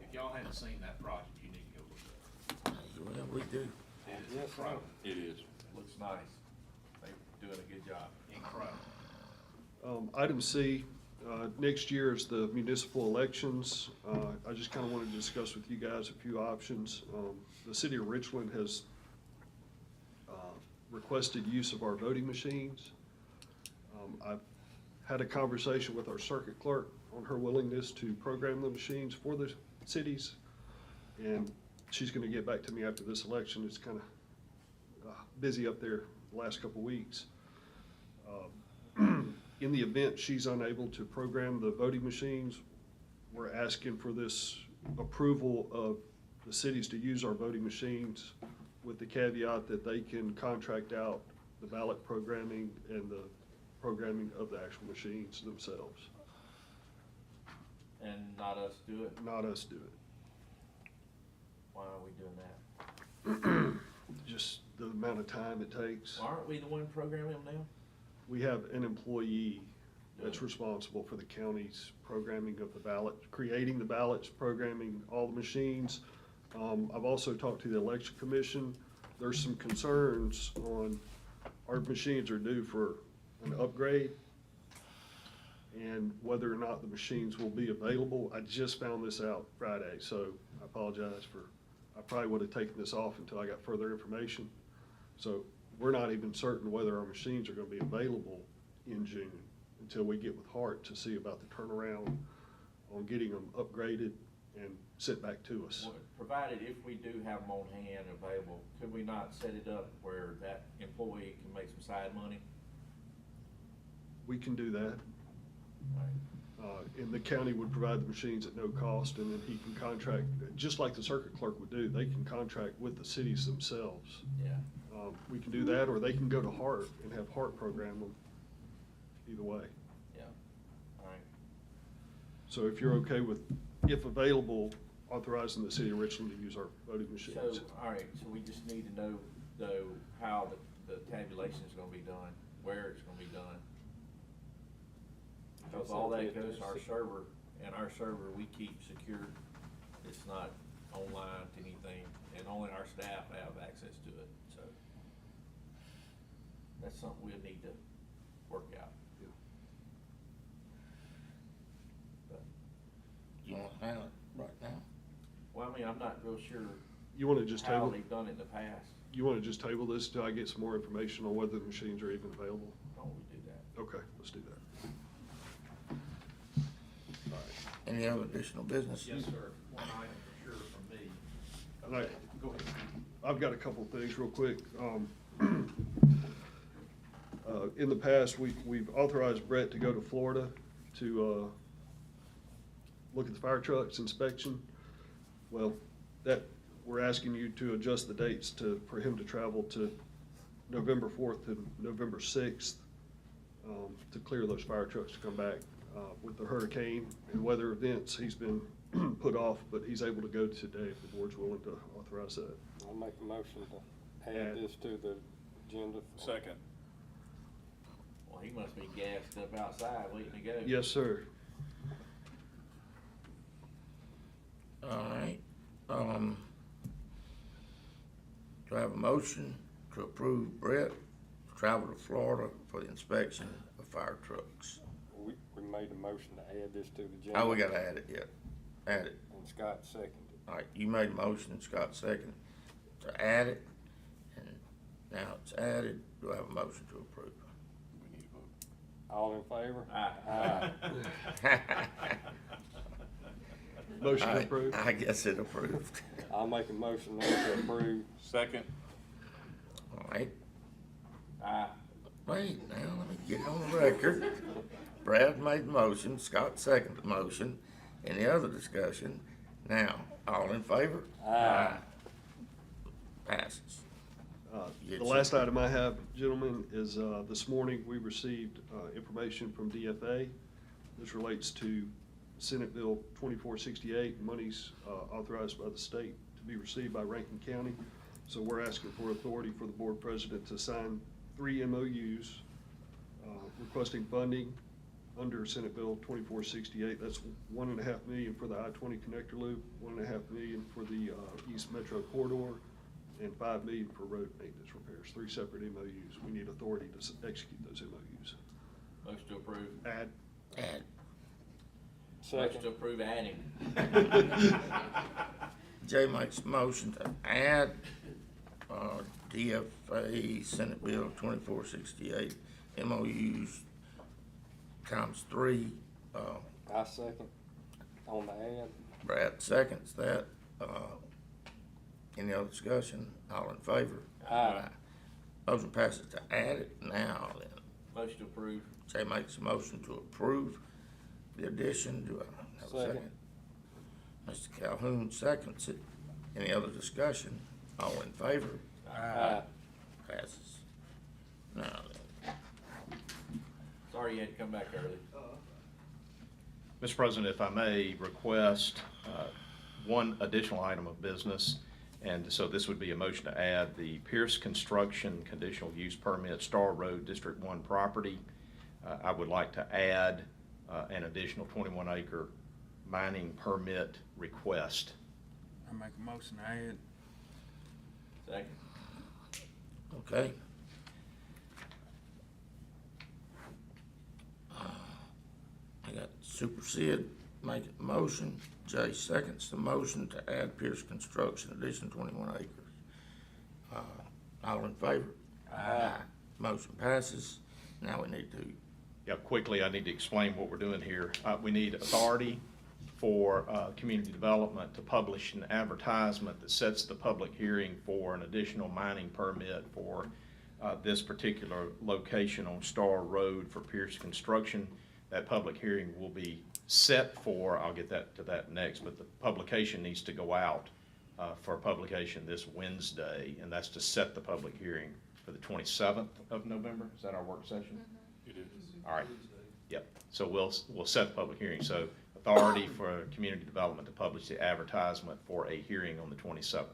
If y'all hadn't seen that project, you need to go look at Well, we do. it. Yes, sir. It is. Looks nice. They're doing a good job. Incredible. Item C, next year is the municipal elections. I just kind of wanted to discuss with you guys a few options. The city of Richland has requested use of our voting machines. I've had a conversation with our circuit clerk on her willingness to program the machines for the cities, and she's going to get back to me after this election. It's kind of busy up there the last couple weeks. In the event she's unable to program the voting machines, we're asking for this approval of the cities to use our voting machines with the caveat that they can contract out the ballot programming and the programming of the actual machines themselves, And not us do it? not us do it. Why are we doing that? Just the amount of time it takes. Well, aren't we the one programming them now? We have an employee that's responsible for the county's programming of the ballot, creating the ballots, programming all the machines. I've also talked to the election commission. There's some concerns on, our machines are due for an upgrade and whether or not the machines will be available. I just found this out Friday, so I apologize I probably would have taken this off until I got further information. So we're not even certain whether our machines are gonna be available in June until we get with Hart to see about the turnaround on getting them upgraded and sent back to us. Well, provided if we do have them on hand available, could we not set it up where that employee can make some side money? We can do that. And the county would provide the machines at no cost, and then he can contract, just like the circuit clerk would do, they can contract with the cities themselves. Yeah. We can do that, or they can go to Hart and have Hart program them, either way. Yeah. All right. So if you're okay with, if available, authorizing the city of Richland to use our voting machines. So, all right, so we just need to know, though, how the tabulation is gonna be done, where it's gonna be done. Because all that goes to our server, and our server we keep secured. It's not online to anything, and only our staff have access to it, so. That's something we'll need to work out. But, You want to handle it right now? well, I mean, I'm not real sure You wanna just how table, they've done it in the past. you wanna just table this till I get some more information on whether the machines are even available? Why don't we do that? Okay, let's do that. Any other additional business? Yes, sir. One item for sure from me. And Go ahead. I've got a couple of things real quick. In the past, we've authorized Brett to go to Florida to, look at the fire trucks inspection. Well, we're asking you to adjust the dates for him to travel to November 4th and November 6th, to clear those fire trucks to come back. With the hurricane and weather events, he's been put off, but he's able to go today if the board's willing to authorize that. I'll make a motion to add this to the agenda. Second. Well, he must be gassed up outside waiting to go. Yes, sir. All have a motion to approve Brett to travel to Florida for the inspection of fire trucks. We made a motion to add this to the agenda. Oh, we gotta add it yet. Add it. And Scott seconded. All right, you made a motion, Scott seconded, to add it, and now it's added. Do I have a motion to approve? We need a vote. All in favor? Motion approved. I guess it approved. I'll make a motion now to approve. Second. All right. Wait, now, let me get on the record. Brad made the motion, Scott seconded the motion. Any other discussion? Now, all in favor? Aye. Passes. The last item I have, gentlemen, is this morning we received information from DFA. This relates to Senate Bill 2468, monies authorized by the state to be received by Rankin County. So we're asking for authority for the board president to sign 3 MOUs requesting funding under Senate Bill 2468. That's $1.5 million for the I-20 connector loop, $1.5 million for the East Metro corridor, and $5 million for road maintenance repairs. 3 separate MOUs. We need authority to execute those MOUs. Motion to approve. Add. Motion to approve adding. Jay makes a motion to add DFA Senate Bill 2468 MOUs times 3. I second on the ad. Brad seconds that. Any other discussion? All in favor? Aye. Motion passes to add it now then. Motion to approve. Jay makes a motion to approve the addition. Do I have a second? Mr. Calhoun seconds it. Any other discussion? All in favor? Aye. Passes. Now then. Sorry you had to come back early. Mr. President, if I may request one additional item of business, and so this would be a motion to add the Pierce Construction Conditional Use Permit, Star Road, District 1 property. I would like to add an additional 21-acre mining permit request. I make a motion to add. Second. Okay. I got Super Sid make a motion. Jay seconds the motion to add Pierce Construction addition 21 acres. All in favor? Aye. Motion passes. Now we need to. Yeah, quickly, I need to explain what we're doing here. We need authority for community development to publish an advertisement that sets the public hearing for an additional mining permit for this particular location on Star Road for Pierce Construction. That public hearing will be set for, I'll get to that next, but the publication needs to go out for publication this Wednesday, and that's to set the public hearing for the 27th of November. Is that our work session? It is. All right. Yep. So we'll set the public hearing. So authority for community development to publish the advertisement for a hearing on the 27th.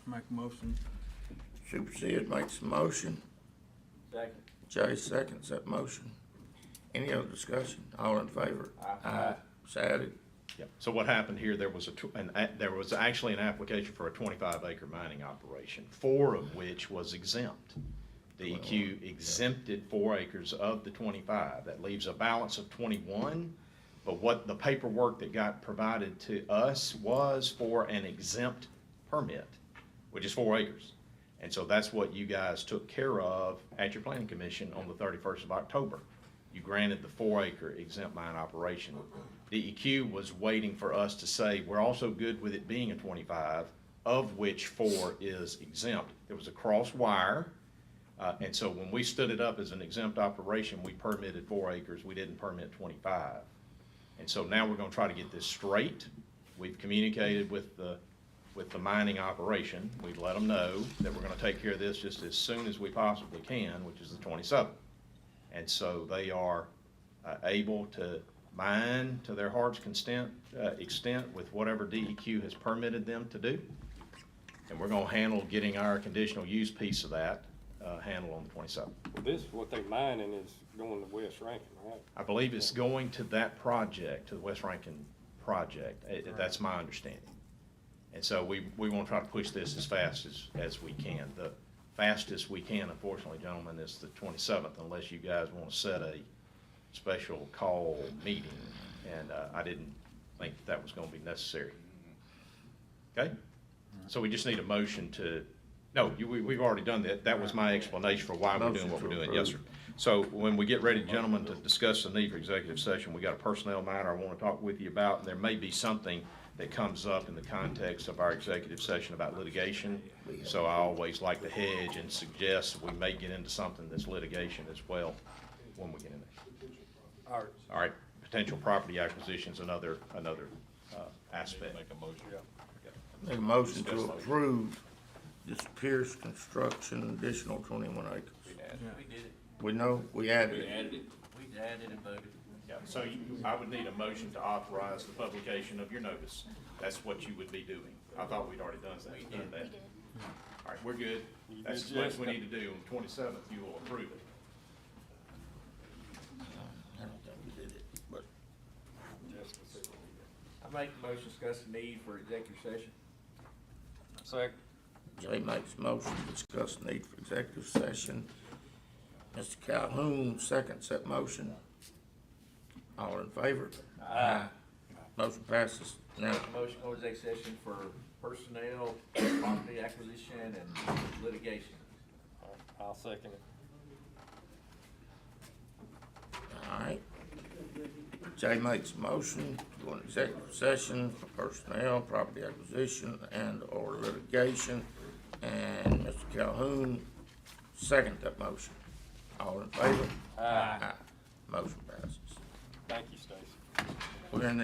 Make a motion. Super Sid makes a motion. Second. Jay seconds that motion. Any other discussion? All in favor? Aye. It's added. Yep. So what happened here, there was there was actually an application for a 25-acre mining operation, 4 of which was exempt. DEQ exempted 4 acres of the 25. That leaves a balance of 21. But what the paperwork that got provided to us was for an exempt permit, which is 4 acres. And so that's what you guys took care of at your planning commission on the 31st of October. You granted the 4-acre exempt mine operation. DEQ was waiting for us to say, we're also good with it being a 25, of which 4 is exempt. There was a cross wire, and so when we stood it up as an exempt operation, we permitted 4 acres. We didn't permit 25. And so now we're gonna try to get this straight. We've communicated with the mining operation. We've let them know that we're gonna take care of this just as soon as we possibly can, which is the 27th. And so they are able to mine to their heart's extent with whatever DEQ has permitted them to do. And we're gonna handle getting our conditional use piece of that handled on the 27th. Well, this, what they mining is going to West Rankin, right? I believe it's going to that project, to the West Rankin project. That's my understanding. And so we want to try to push this as fast as we can. The fastest we can, unfortunately, gentlemen, is the 27th, unless you guys want to set a special call meeting. And I didn't think that was going to be necessary. Okay? So we just need a motion to, no, we've already done that. That was my explanation for why we're doing what we're doing. Yes, sir. So when we get ready, gentlemen, to discuss the need for executive session, we got a personnel matter I want to talk with you about, and there may be something that comes up in the context of our executive session about litigation. So I always like to hedge and suggest we may get into something that's litigation as well when we get in there. All right, potential property acquisitions, another aspect. Make a motion. Make a motion to approve this Pierce Construction additional 21 acres. We did it. We know, we added it. We added and voted. Yeah, so I would need a motion to authorize the publication of your notice. That's what you would be doing. I thought we'd already done that. All right, we're good. That's as much as we need to do. On the 27th, you will approve it. I don't think we did it, but I make a motion to discuss the need for executive session. Second. Jay makes a motion to discuss the need for executive session. Mr. Calhoun seconds that motion. All in favor? Aye. Motion passes. Now, Motion to executive session for personnel, property acquisition, and litigation. I'll second it. all right. Jay makes a motion to go into executive session for personnel, property acquisition, and/or litigation. And Mr. Calhoun second that motion. All in favor? Aye. Motion passes. Thank you, Stacy. We're in